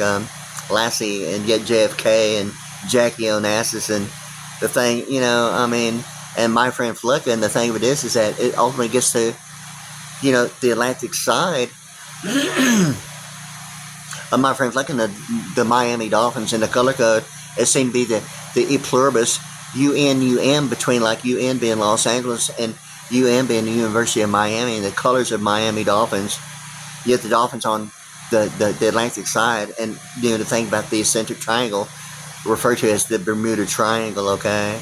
Lassie and yet JFK and Jackie Onassis and the thing and my friend Flicka. And the thing of it is that it ultimately gets to the Atlantic side of my friend Flicka and the Miami Dolphins and the color code. It seemed to be the E pluribus UM between like UN being Los Angeles and UM being the University of Miami, and the colors of Miami Dolphins, yet the Dolphins on the Atlantic side. And the thing about the eccentric triangle referred to as the Bermuda Triangle. Okay,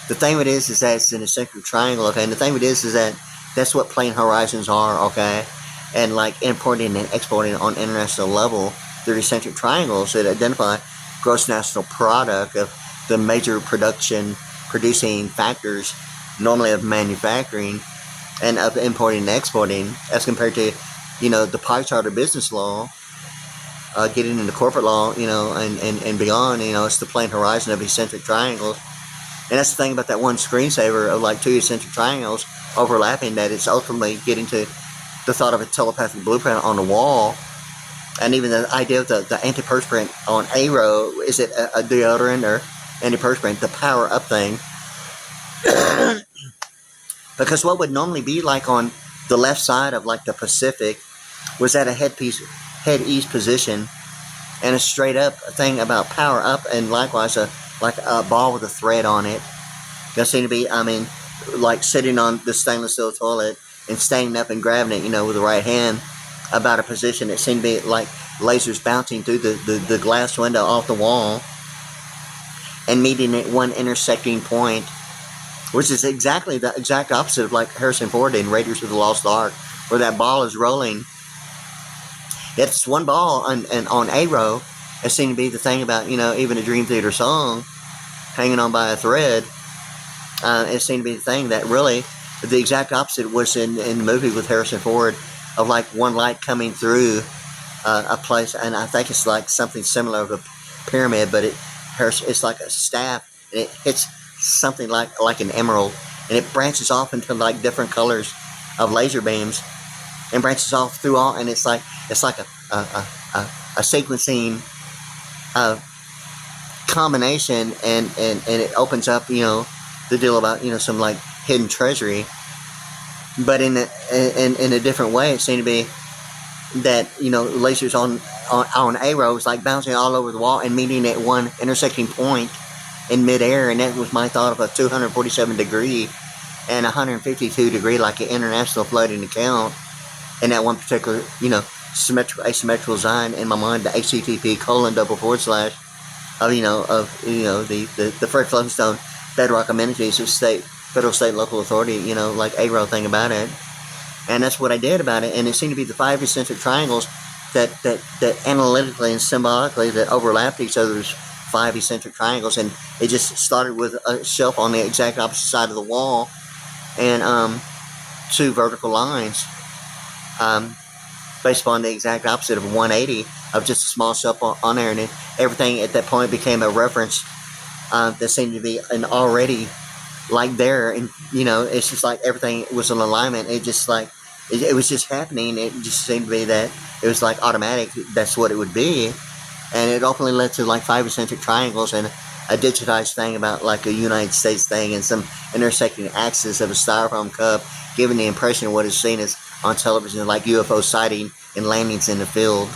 the thing of it is that it's an eccentric triangle. Okay, and the thing of it is that that's what plane horizons are. Okay, and like importing and exporting on international level, they're eccentric triangles that identify gross national product of the major producing factors, normally of manufacturing and of importing and exporting, as compared to the pie chart of business law, getting into corporate law, and beyond. It's the plane horizon of eccentric triangles. And that's the thing about that one screensaver of like 2 eccentric triangles overlapping, that it's ultimately getting to the thought of a telepathic blueprint on the wall. And even the idea of the antiperspirant on a row, is it a deodorant or antiperspirant, the power up thing? Because what would normally be like on the left side of like the Pacific was at a head east position, and a straight up thing about power up, and likewise like a ball with a thread on it. That seemed to be, like sitting on the stainless steel toilet and standing up and grabbing it, with the right hand, about a position that seemed to be like lasers bouncing through the glass window off the wall and meeting at one intersecting point, which is exactly the exact opposite of like Harrison Ford in Raiders of the Lost Ark, where that ball is rolling. It's one ball and on a row. It seemed to be the thing about, even a Dream Theater song hanging on by a thread. It seemed to be the thing that really the exact opposite was in the movie with Harrison Ford, of like one light coming through a place, and I think it's like something similar of a pyramid, but it's like a staff, and it hits something like an emerald, and it branches off into like different colors of laser beams, and branches off through all, and it's like a sequencing combination, and it opens up the deal about some like hidden treasury, but in a different way. It seemed to be that lasers on a row was like bouncing all over the wall and meeting at one intersecting point in midair, and that was my thought of a 247 degree and 152 degree, like an international floating account, and that one particular symmetrical asymmetrical design in my mind, the HTTP : // of the Fred Flintstone bedrock amenities of federal, state, local authority, like a row thing about it. And that's what I did about it. And it seemed to be the 5 eccentric triangles that analytically and symbolically that overlapped each other's 5 eccentric triangles, and it just started with a shelf on the exact opposite side of the wall, and 2 vertical lines, based upon the exact opposite of 180 of just a small shelf on there, and then everything at that point became a reference that seemed to be an already like there, and it's just like everything was in alignment. It just like it was just happening. It just seemed to be that it was like automatic. That's what it would be, and it ultimately led to like 5 eccentric triangles and a digitized thing about like a United States thing, and some intersecting axis of a styrofoam cup, giving the impression of what is seen as on television like UFO sighting and landings in the field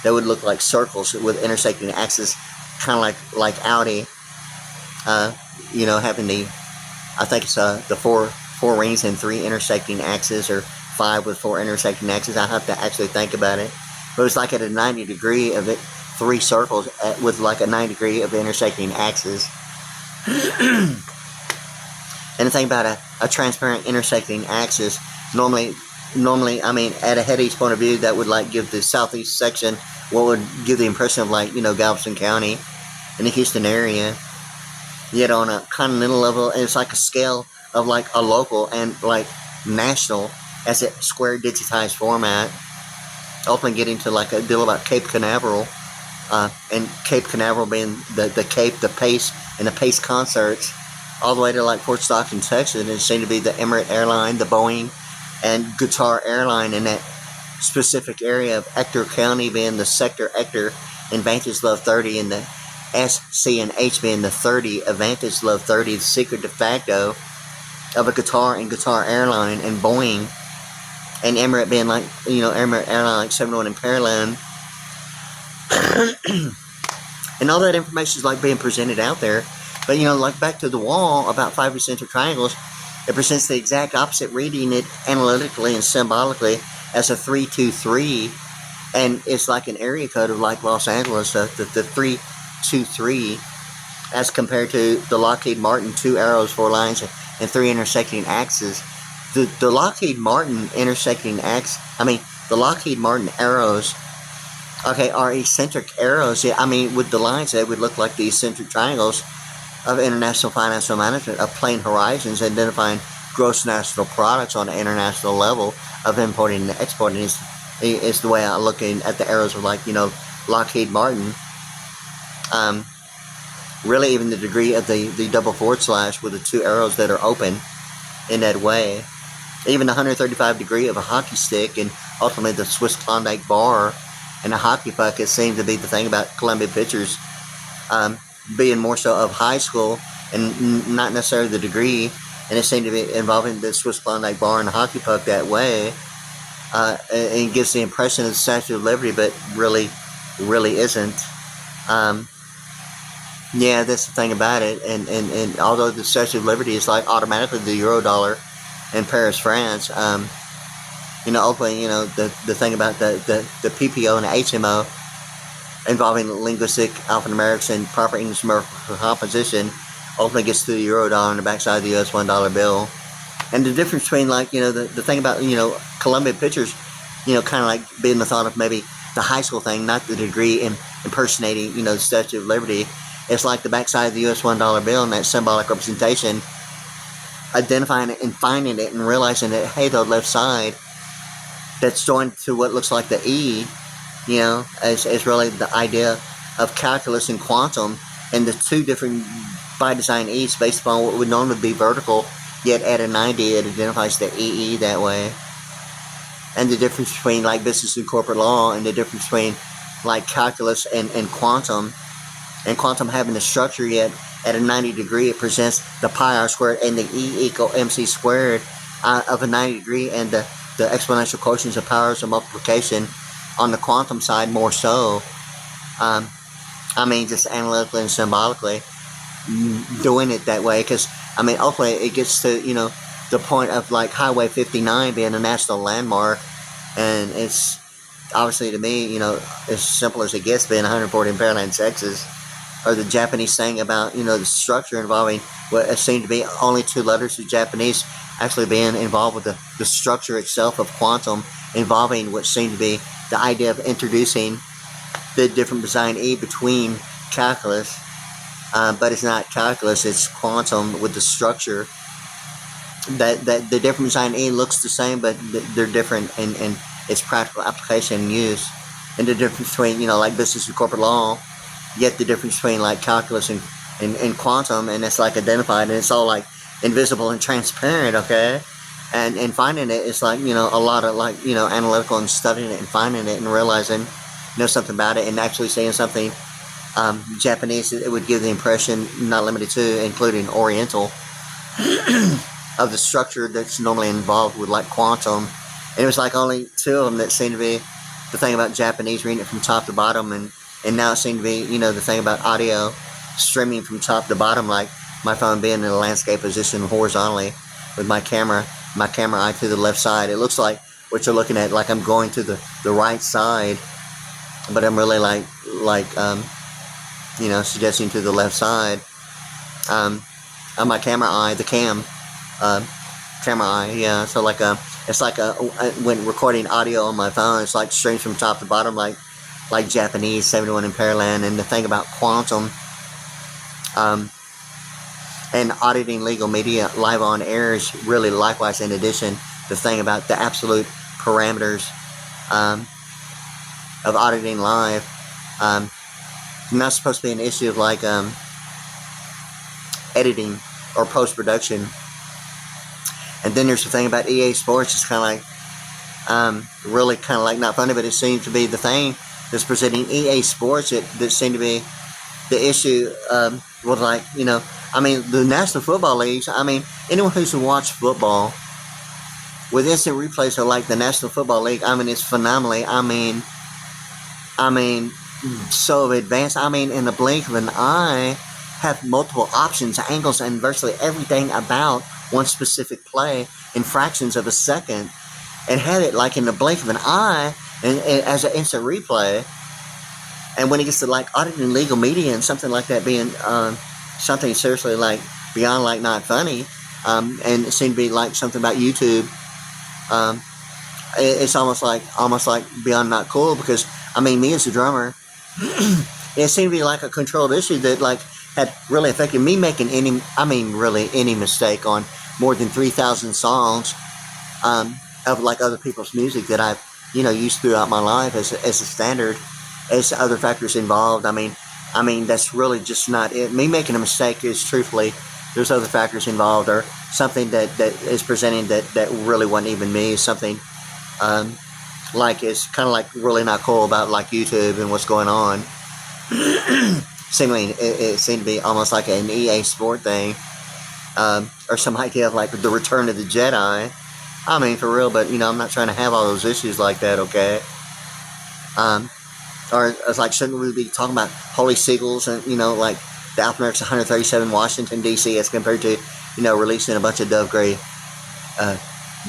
that would look like circles with intersecting axes, kind of like Audi, having the, I think it's the four rings and 3 intersecting axes, or 5 with 4 intersecting axes. I have to actually think about it, but it was like at a 90 degree of it, 3 circles with like a 90 degree of intersecting axes. And the thing about a transparent intersecting axis, normally, I mean, at a head east point of view, that would like give the southeast section what would give the impression of like, Galveston County in the Houston area. Yet on a continental level, it's like a scale of like a local and like national as a square digitized format. Ultimately getting to like a deal about Cape Canaveral, and Cape Canaveral being the Cape, the Pace, and the Pace concerts, all the way to like Fort Stockton, Texas, and it seemed to be the Emirates Airline, the Boeing, and Qatar Airline in that specific area of Ector County being the Sector Ector and Vantage Love 30, and the SC and H being the 30 of Vantage Love 30, the secret de facto of a Qatar and Qatar Airline, and Boeing, and Emirates being like, Emirates Airline like 71 and Parallel. And all that information is like being presented out there. But like back to the wall about 5 eccentric triangles, it presents the exact opposite, reading it analytically and symbolically as a 323, and it's like an area code of like Los Angeles, the 323, as compared to the Lockheed Martin 2 arrows, 4 lines, and 3 intersecting axes. The Lockheed Martin intersecting the Lockheed Martin arrows, okay, are eccentric arrows. Yeah, I mean, with the lines, they would look like the eccentric triangles of international financial management of plain horizons, identifying gross national products on an international level of importing and exporting. Is the way I look at the arrows of like, Lockheed Martin. Really, even the degree of the double forward slash with the 2 arrows that are open in that way. Even the 135 degree of a hockey stick, and ultimately the Swiss Klondike bar and a hockey puck, it seems to be the thing about Columbia pitchers, being more so of high school and not necessarily the degree, and it seemed to be involving the Swiss Klondike bar and the hockey puck that way, and gives the impression of the Statue of Liberty, but really isn't. Yeah, that's the thing about it, and although the Statue of Liberty is like automatically the Eurodollar in Paris, France, ultimately, the thing about the PPO and the HMO involving linguistic alphanumerics and proper English numerical composition ultimately gets to the Eurodollar on the backside of the US $1 bill. And the difference between like, the thing about, Columbia pictures, kind of like being the thought of maybe the high school thing, not the degree in impersonating, the Statue of Liberty. It's like the backside of the US $1 bill and that symbolic representation, identifying it and finding it and realizing that, hey, the left side that's joined to what looks like the E, is really the idea of calculus and quantum, and the 2 different by design E's based upon what would normally be vertical, yet at a 90 it identifies the EE that way. And the difference between like business and corporate law, and the difference between like calculus and quantum having the structure, yet at a 90 degree it presents the pi r squared and the E equal MC squared of a 90 degree, and the exponential quotients of powers of multiplication on the quantum side more so. Just analytically and symbolically doing it that way, because ultimately it gets to the point of like Highway 59 being a national landmark, and it's obviously to me as simple as it gets, being 140 in Pearland, Texas, or the Japanese saying about the structure involving what seemed to be only 2 letters of Japanese actually being involved with the structure itself of quantum, involving what seemed to be the idea of introducing the different design E between calculus but it's not calculus, it's quantum with the structure. That the different design E looks the same, but they're different in its practical application and use. And the difference between, you know, like business and corporate law, yet the difference between like calculus and quantum, and it's like identified, and it's all like invisible and transparent, okay? And finding it is like, you know, a lot of like, you know, analytical and studying it and finding it and realizing, you know, something about it, and actually saying something Japanese, it would give the impression, not limited to, including Oriental, of the structure that's normally involved with like quantum. And it was like only 2 of them that seemed to be the thing about Japanese, reading it from top to bottom, and now it seemed to be, you know, the thing about audio streaming from top to bottom, like my phone being in a landscape position horizontally with my camera eye to the left side. It looks like what you're looking at, like I'm going to the right side, but I'm really like you know, suggesting to the left side. On my camera eye, the camera eye, yeah. So like it's like when recording audio on my phone, it's like streams from top to bottom, like Japanese 71 in Pearland. And the thing about quantum, and auditing legal media live on air is really likewise, in addition, the thing about the absolute parameters of auditing live. Not supposed to be an issue of like editing or post-production. And then there's the thing about EA Sports. It's kind of like really kind of like not funny, but it seems to be the thing that's presenting EA Sports that seemed to be the issue with, like, you know, I mean, the National Football Leagues. I mean, anyone who's watched football with instant replays of like the National Football League, I mean, it's phenomenally, I mean, so advanced. I mean, in the blink of an eye, have multiple options, angles, and virtually everything about one specific play in fractions of a second, and had it like in the blink of an eye, and as an instant replay. And when it gets to like auditing legal media and something like that being something seriously like beyond like not funny, and it seemed to be like something about YouTube, it's almost like beyond not cool, because I mean, me as a drummer, it seemed to be like a controlled issue that like had really affected me making any mistake on more than 3,000 songs of like other people's music that I've, you know, used throughout my life as a standard, as other factors involved. I mean that's really just not it. Me making a mistake is, truthfully, there's other factors involved, or something that is presenting that really wasn't even me. Something like it's kind of like really not cool about like YouTube and what's going on. Seemingly, it seemed to be almost like an EA Sport thing, or some idea of like the Return of the Jedi. I mean, for real, but you know, I'm not trying to have all those issues like that, okay? Or it's like, shouldn't we be talking about holy seagulls and, you know, like the alphanumeric's 137 Washington D.C. as compared to, you know, releasing a bunch of dove gray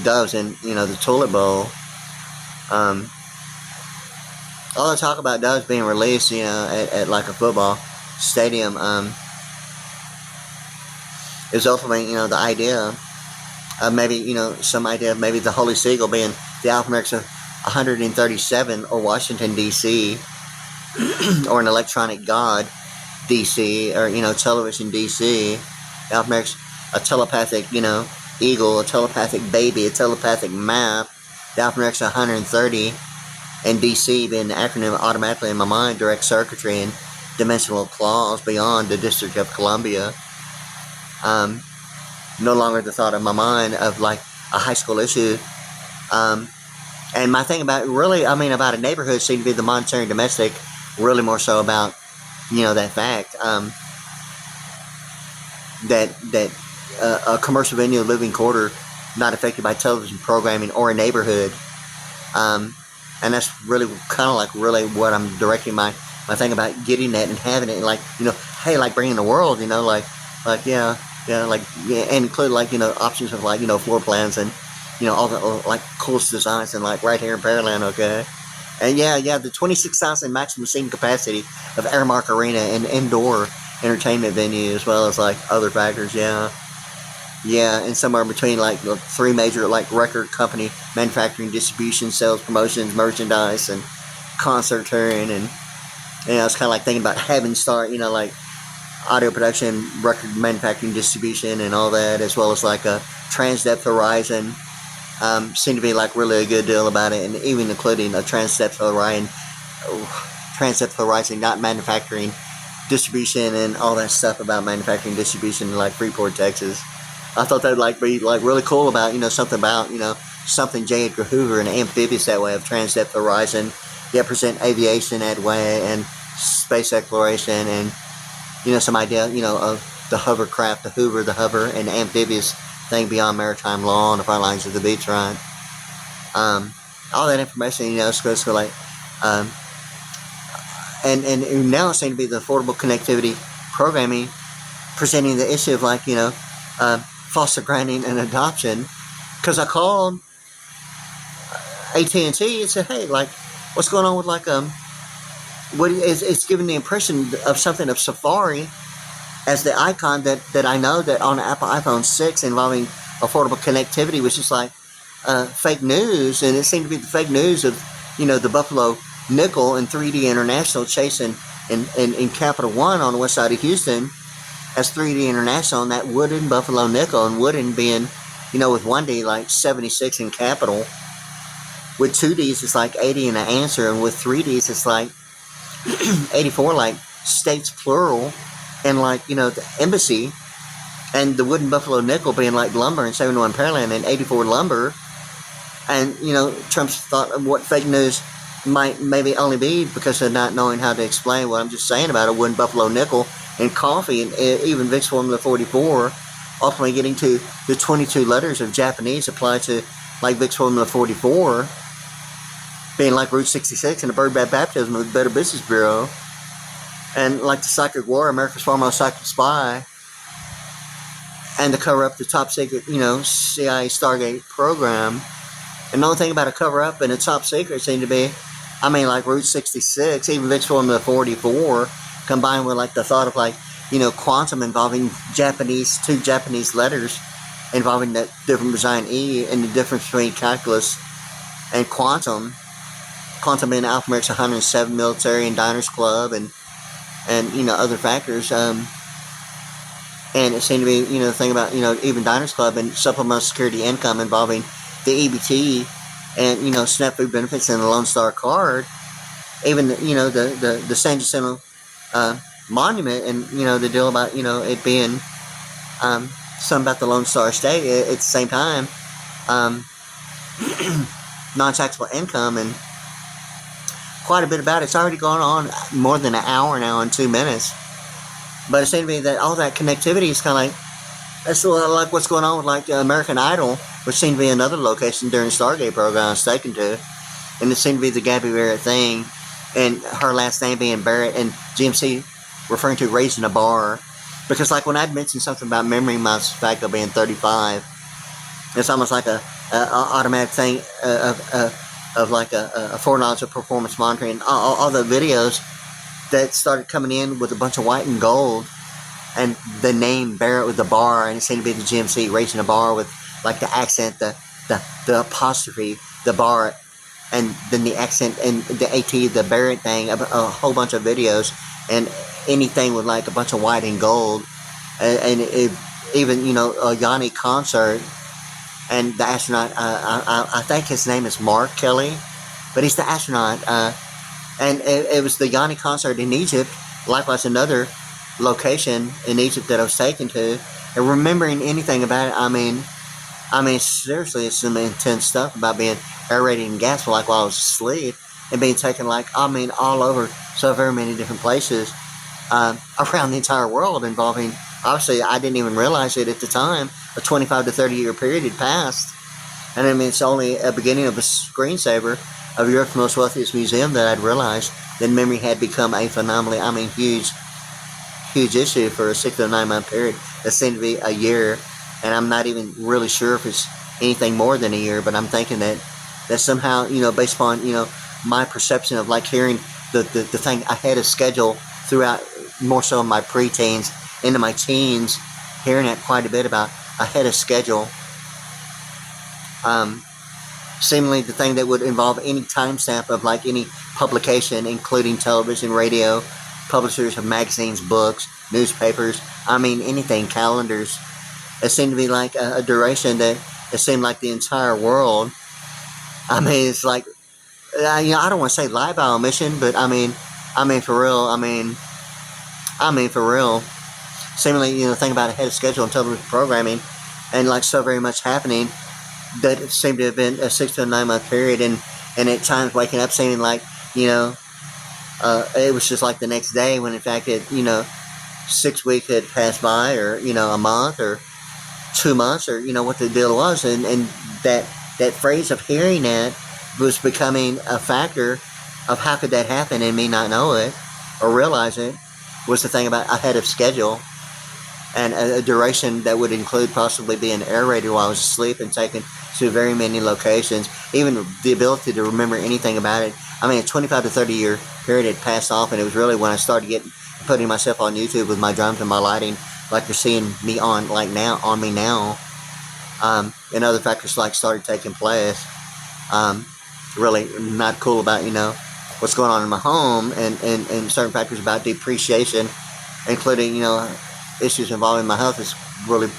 doves in, you know, the toilet bowl. All the talk about doves being released, you know, at like a football stadium, is ultimately, you know, the idea of maybe, you know, some idea of maybe the holy seagull being the alphanumeric's 137, or Washington D.C., or an electronic god D.C., or, you know, television D.C. The alphanumeric's a telepathic, you know, eagle, a telepathic baby, a telepathic map. The alphanumeric's 130, and DC being the acronym automatically in my mind, direct circuitry and dimensional clause beyond the District of Columbia. No longer the thought of my mind of like a high school issue. And my thing about really, I mean, about a neighborhood seemed to be the monetary and domestic, really more so about, you know, that fact, that a commercial venue, living quarter, not affected by television programming or a neighborhood. And that's really kind of like really what I'm directing my thing about getting that and having it, and like, you know, hey, like bringing the world, you know, like yeah, and include like, you know, options of like, you know, floor plans and, you know, all the like coolest designs, and like right here in Pearland, okay. And yeah, the 26,000 maximum seating capacity of Airmark Arena and indoor entertainment venue, as well as like other factors, yeah, and somewhere in between like the 3 major like record company, manufacturing, distribution, sales, promotions, merchandise, and concert touring. And you know, it's kind of like thinking about Heaven Star, you know, like audio production, record manufacturing, distribution, and all that, as well as like a trans-depth horizon. Seemed to be like really a good deal about it, and even including a trans-depth horizon, not manufacturing, distribution, and all that stuff about manufacturing, distribution in like Freeport, Texas. I thought that'd like be like really cool about, something about, something J. Edgar Hoover and amphibious that way of trans-depth horizon, yet present aviation that way and space exploration and, some idea, of the hovercraft, the Hoover, the hover, and the amphibious thing beyond maritime law on the front lines of the beachfront. All that information, supposed to like, and now it's going to be the affordable connectivity programming, presenting the issue of like, foster granting and adoption. Because I called AT&T and said, hey, like, what's going on with like, what is, it's giving the impression of something of Safari as the icon that I know that on Apple iPhone 6 involving affordable connectivity was just like fake news, and it seemed to be the fake news of, the Buffalo Nickel and 3D International chasing in Capital One on the west side of Houston as 3D International, and that wooden Buffalo Nickel, and wooden being, with 1D like 76 in capital, with 2Ds it's like 80 in an answer, and with 3Ds it's like 84 like states plural, and like, the embassy, and the wooden Buffalo Nickel being like lumber and 71 Pearland and 84 lumber. And, Trump's thought of what fake news might maybe only be because of not knowing how to explain what I'm just saying about a wooden Buffalo Nickel and coffee, and even Vicks Formula 44, ultimately getting to the 22 letters of Japanese applied to like Vicks Formula 44, being like Route 66 and the Bird Bat Baptism of the Better Business Bureau, and like the Psychic War, America's Foremost Psychic Spy, and to cover up the top secret, CIA Stargate program. And the only thing about a cover up and a top secret seemed to be, like Route 66, even Vicks Formula 44, combined with like the thought of like, quantum involving two Japanese letters involving that different design E, and the difference between calculus and quantum being alphanumeric 107 military and Diners Club and other factors, and it seemed to be, the thing about, even Diners Club and supplemental security income involving the EBT and, SNAP food benefits and the Lone Star card, even, the San Jacinto monument, and, the deal about, it being, something about the Lone Star State at the same time, non-taxable income, and quite a bit about it. It's already gone on more than an hour now and 2 minutes. But it seemed to me that all that connectivity is kind of like, that's like what's going on with like American Idol, which seemed to be another location during the Stargate program I was taken to. And it seemed to be the Gabby Barrett thing, and her last name being Barrett, and GMC referring to raising a bar. Because like when I'd mentioned something about memory mouse factor being 35, it's almost like a automatic thing of like a foreknowledge of performance monitoring. All the videos that started coming in with a bunch of white and gold, and the name Barrett with the bar, and it seemed to be the GMC racing a bar with like the accent, the apostrophe, the bar, and then the accent and the AT, the Barrett thing, a whole bunch of videos, and anything with like a bunch of white and gold, and even a Yanni concert, and the astronaut, I think his name is Mark Kelly, but he's the astronaut, and it was the Yanni concert in Egypt, likewise another location in Egypt that I was taken to, and remembering anything about it, I mean seriously, it's some intense stuff about being aerated in gas for like while I was asleep, and being taken like, all over so very many different places, around the entire world, involving, obviously I didn't even realize it at the time, a 25 to 30 year period had passed, and it's only a beginning of a screensaver of Europe's most wealthiest museum that I'd realized that memory had become a phenomenally, huge issue for a 6 to 9 month period that seemed to be a year, and I'm not even really sure if it's anything more than a year, but I'm thinking that somehow, based upon, my perception of like hearing the thing ahead of schedule throughout more so in my pre-teens into my teens, hearing it quite a bit about ahead of schedule, seemingly the thing that would involve any timestamp of like any publication, including television, radio, publishers of magazines, books, newspapers, I mean anything, calendars. It seemed to be like a duration that it seemed like the entire world. I mean, it's like, I don't want to say lie by omission, but I mean for real. I mean for real. Seemingly, think about ahead of schedule and television programming, and like so very much happening that it seemed to have been a 6 to a 9 month period, and at times waking up seeming like, it was just like the next day, when in fact 6 weeks had passed by, or a month or 2 months, or what the deal was, and that phrase of hearing that was becoming a factor of how could that happen and me not know it or realize it, was the thing about ahead of schedule, and a duration that would include possibly being aerated while I was asleep and taken to very many locations, even the ability to remember anything about it. I mean, a 25 to 30 year period had passed off, and it was really when I started putting myself on YouTube with my drums and my lighting, like you're seeing me on me now, and other factors like started taking place. Really not cool about what's going on in my home, and certain factors about depreciation, including issues involving my health, is really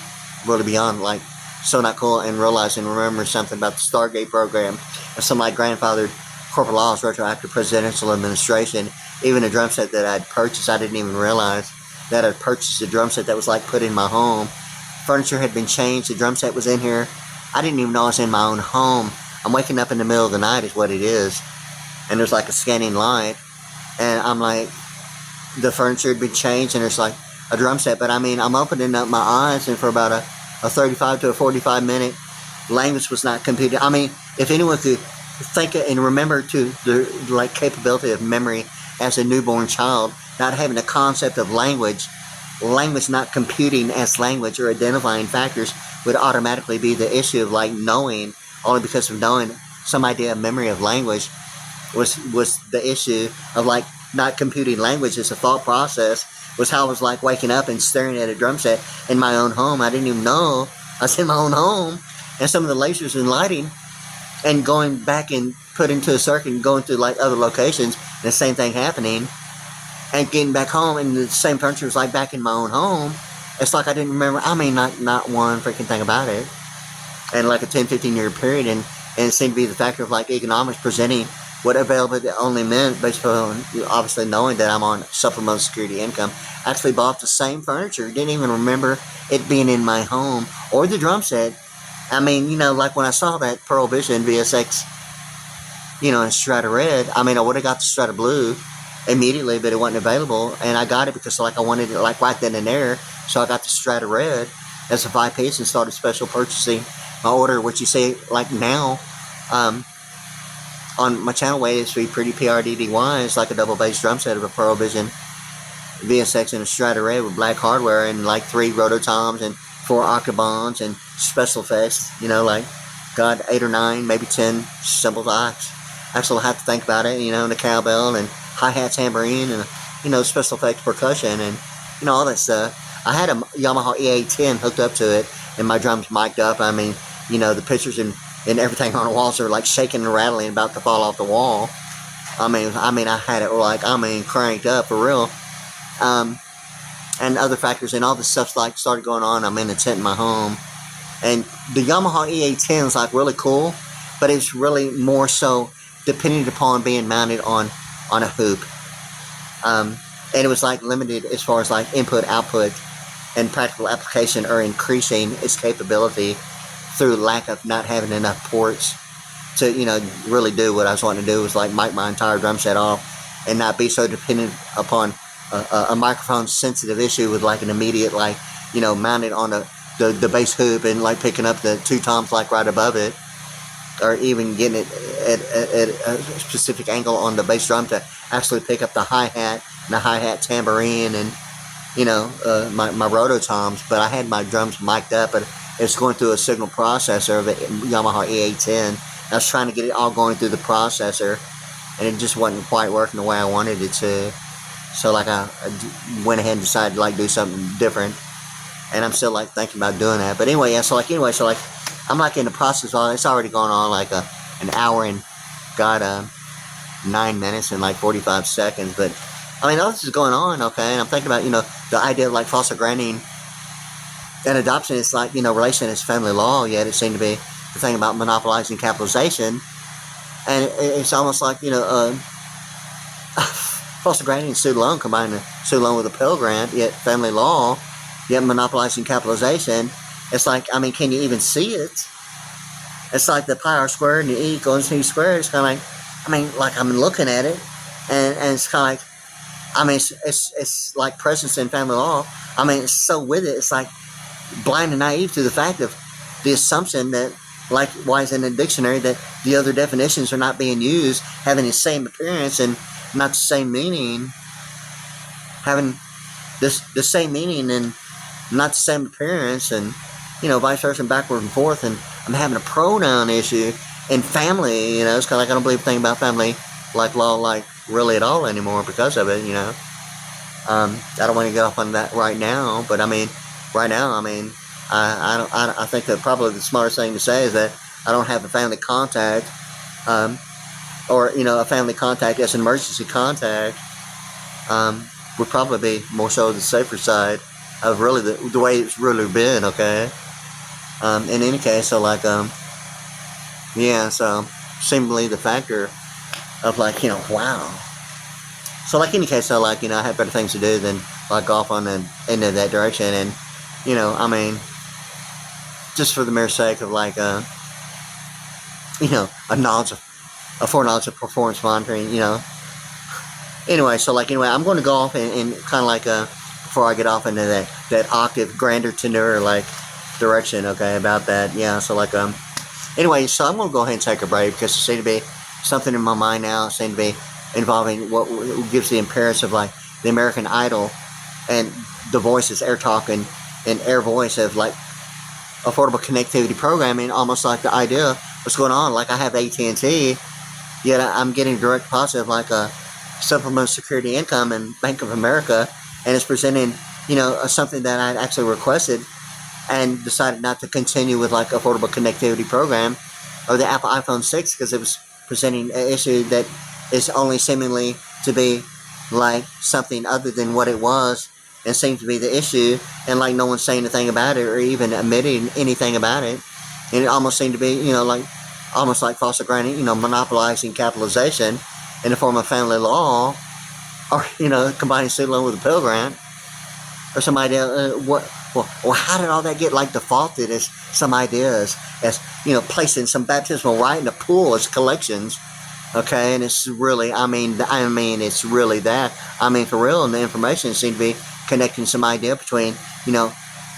beyond like so not cool. And realizing, remember something about the Stargate program and some like grandfathered corporate laws, retroactive presidential administration. Even a drum set that I'd purchased, I didn't even realize that I'd purchased a drum set that was like put in my home. Furniture had been changed, the drum set was in here. I didn't even know I was in my own home. I'm waking up in the middle of the night is what it is, and there's like a scanning light, and I'm like, the furniture had been changed, and there's like a drum set. But I mean, I'm opening up my eyes, and for about a 35 to a 45 minute, language was not computed. I mean, if anyone could think and remember to the like capability of memory as a newborn child, not having a concept of language not computing as language or identifying factors would automatically be the issue of like knowing, only because of knowing some idea of memory of language was the issue of like not computing language as a thought process, was how I was like waking up and staring at a drum set in my own home. I didn't even know I was in my own home, and some of the lasers and lighting, and going back and putting to a circuit and going to like other locations, and the same thing happening, and getting back home, and the same furniture was like back in my own home. It's like I didn't remember, I mean, not one freaking thing about it. And like a 10-15 year period, and it seemed to be the factor of like economics presenting what availability only meant based on obviously knowing that I'm on supplemental security income. Actually bought the same furniture, didn't even remember it being in my home, or the drum set. I mean, like when I saw that Pearl Vision VSX, in Strata Red, I mean, I would have got the Strata Blue immediately, but it wasn't available, and I got it because like I wanted it like right then and there, so I got the Strata Red as a 5-piece and started special purchasing my order, which you see like now, on my channel, WadeASVPriddy PRDDY, is like a double bass drum set of a Pearl Vision VSX and a Strata Red with black hardware, and like 3 rototoms and 4 octobons and special effects, like God, 8 or 9, maybe 10 cymbals. I actually have to think about it, and the cowbell and hi-hat, tambourine, and special effects percussion, and all that stuff. I had a Yamaha EA10 hooked up to it, and my drums mic'd up. I mean, the pictures and everything on the walls are like shaking and rattling, about to fall off the wall. I mean, I had it like, cranked up for real. And other factors and all this stuff like started going on. I'm in the tent in my home, and the Yamaha EA10 is like really cool, but it's really more so dependent upon being mounted on a hoop. And it was like limited as far as like input, output, and practical application, or increasing its capability through lack of not having enough ports to, really do what I was wanting to do, was like mic my entire drum set off and not be so dependent upon a microphone sensitive issue with like an immediate, like, mounted on the bass hoop and like picking up the 2 toms like right above it, or even getting it at a specific angle on the bass drum to actually pick up the hi-hat and the hi-hat tambourine and my rototoms. But I had my drums mic'd up, but it's going through a signal processor of a Yamaha EA10. I was trying to get it all going through the processor, and it just wasn't quite working the way I wanted it to. So like I went ahead and decided to like do something different, and I'm still like thinking about doing that. But anyway, so I'm like in the process of, it's already gone on like an hour and got 9 minutes and like 45 seconds. But I mean, all this is going on, okay, and I'm thinking about, the idea of like foster granting and adoption is like, relation is family law, yet it seemed to be the thing about monopolizing capitalization. And it's almost like, foster granting and student loan, combined a student loan with a Pell Grant, yet family law, yet monopolizing capitalization. It's like, I mean, can you even see it? It's like the pi r squared and the e equals c squared. It's kind of like, I mean, like I'm looking at it, and it's kind of like, I mean, it's like presence in family law. I mean, it's so with it, it's like blind and naive to the fact of the assumption that, likewise in the dictionary, that the other definitions are not being used, having the same appearance and not the same meaning, having the same meaning and not the same appearance, and vice versa and backward and forth. And I'm having a pronoun issue in family. It's kind of like I don't believe a thing about family like law like really at all anymore because of it. I don't want to get off on that right now, but I mean, right now, I mean, I think that probably the smartest thing to say is that I don't have a family contact, or a family contact as an emergency contact, would probably be more so the safer side of really the way it's really been. Okay. In any case, so like yeah, so seemingly the factor of like wow. So like in any case, so like I have better things to do than like golf on the end of that direction, and I mean, just for the mere sake of like a foreknowledge of performance monitoring, Anyway, so like I'm going to go off and kind of like before I get off into that octave grander tenor like direction, okay, about that. Yeah, so like anyway, so I'm going to go ahead and take a break because it seems to be something in my mind now. It seems to be involving what gives the appearance of like the American Idol and the voices, air talk and air voice of like affordable connectivity programming, almost like the idea what's going on. Like I have AT&T, yet I'm getting direct deposit like a supplemental security income in Bank of America, and it's presenting something that I actually requested and decided not to continue with like affordable connectivity program or the Apple iPhone 6 because it was presenting an issue that is only seemingly to be like something other than what it was and seems to be the issue, and like no one's saying anything about it or even admitting anything about it. And it almost seemed to be almost like foster granting, monopolizing capitalization in the form of family law, or combining student loan with a Pell Grant, or some idea. Well, how did all that get like defaulted as some ideas, as placing some baptismal right in the pool as collections? Okay, and it's really, I mean, it's really that. I mean, for real, and the information seemed to be connecting some idea between,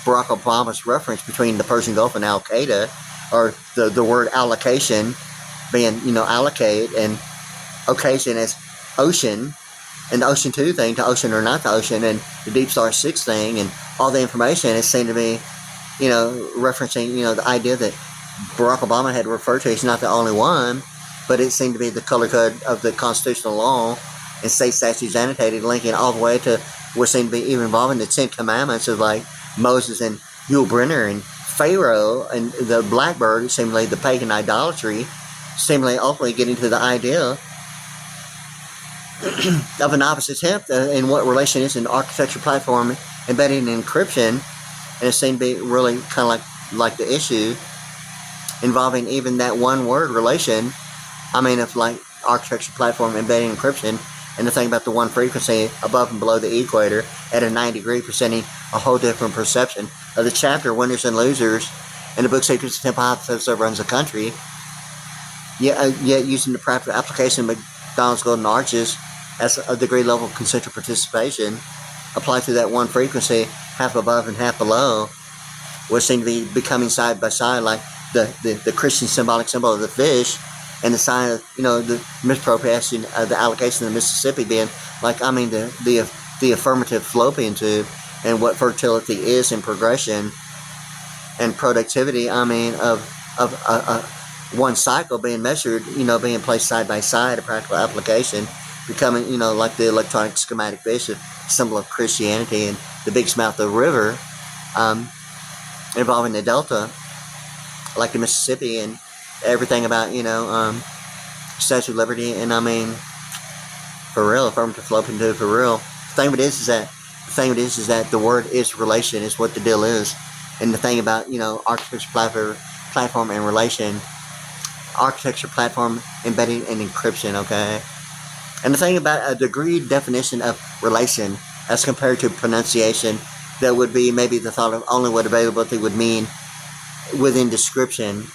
Barack Obama's reference between the Persian Gulf and Al Qaeda, or the word allocation being, allocate, and occasion as ocean, and the Ocean 2 thing to ocean or not the ocean, and the Deep Star 6 thing, and all the information is seemed to be, referencing, the idea that Barack Obama had referred to. He's not the only one, but it seemed to be the color code of the constitutional law and state statutes annotated, linking all the way to what seemed to be even involving the 10 Commandments of like Moses and Yul Brynner and Pharaoh and the blackbird, seemingly the pagan idolatry, seemingly ultimately getting to the idea of an opposite attempt in what relation is an architecture platform embedding encryption, and it seemed to be really kind of like the issue involving even that one word relation. I mean, if like architecture platform embedding encryption, and the thing about the one frequency above and below the equator at a 90-degree, presenting a whole different perception of the chapter Winners and Losers in the book Secrets of Temple Hypothesis that runs the country. Yet using the practical application of McDonald's Golden Arches as a degree level of concentric participation applied to that one frequency, half above and half below, would seem to be becoming side by side, like the Christian symbolic symbol of the fish and the sign of the misappropriation of the allocation of the Mississippi being like, I mean, the affirmative fallopian tube, and what fertility is in progression and productivity. I mean, of one cycle being measured, being placed side by side, a practical application, becoming, like the electronic schematic fish, a symbol of Christianity, and the big mouth of the river, involving the Delta, like the Mississippi, and everything about, Statue of Liberty. And I mean, For real, affirmative fallopian tube, for real. The thing of it is that the word is relation, is what the deal is. And the thing about, architecture, platform, and relation, architecture, platform, embedding, and encryption, okay? And the thing about a degree definition of relation as compared to pronunciation, that would be maybe the thought of only what availability would mean within description.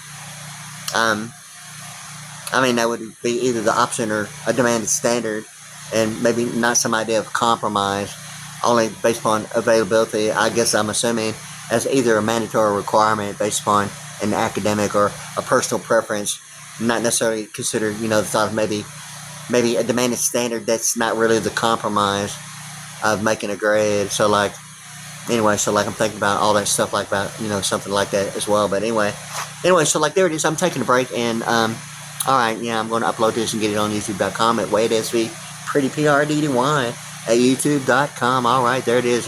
That would be either the option or a demanded standard, and maybe not some idea of compromise, only based upon availability. I guess I'm assuming as either a mandatory requirement based upon an academic or a personal preference, not necessarily considered, the thought of maybe a demanded standard that's not really the compromise of making a grade. So I'm thinking about all that stuff like that, something like that as well. But anyway, so there it is. I'm taking a break, and alright, I'm going to upload this and get it on YouTube.com at WadeASVPriddy, PRDDY at YouTube.com. Alright, there it is,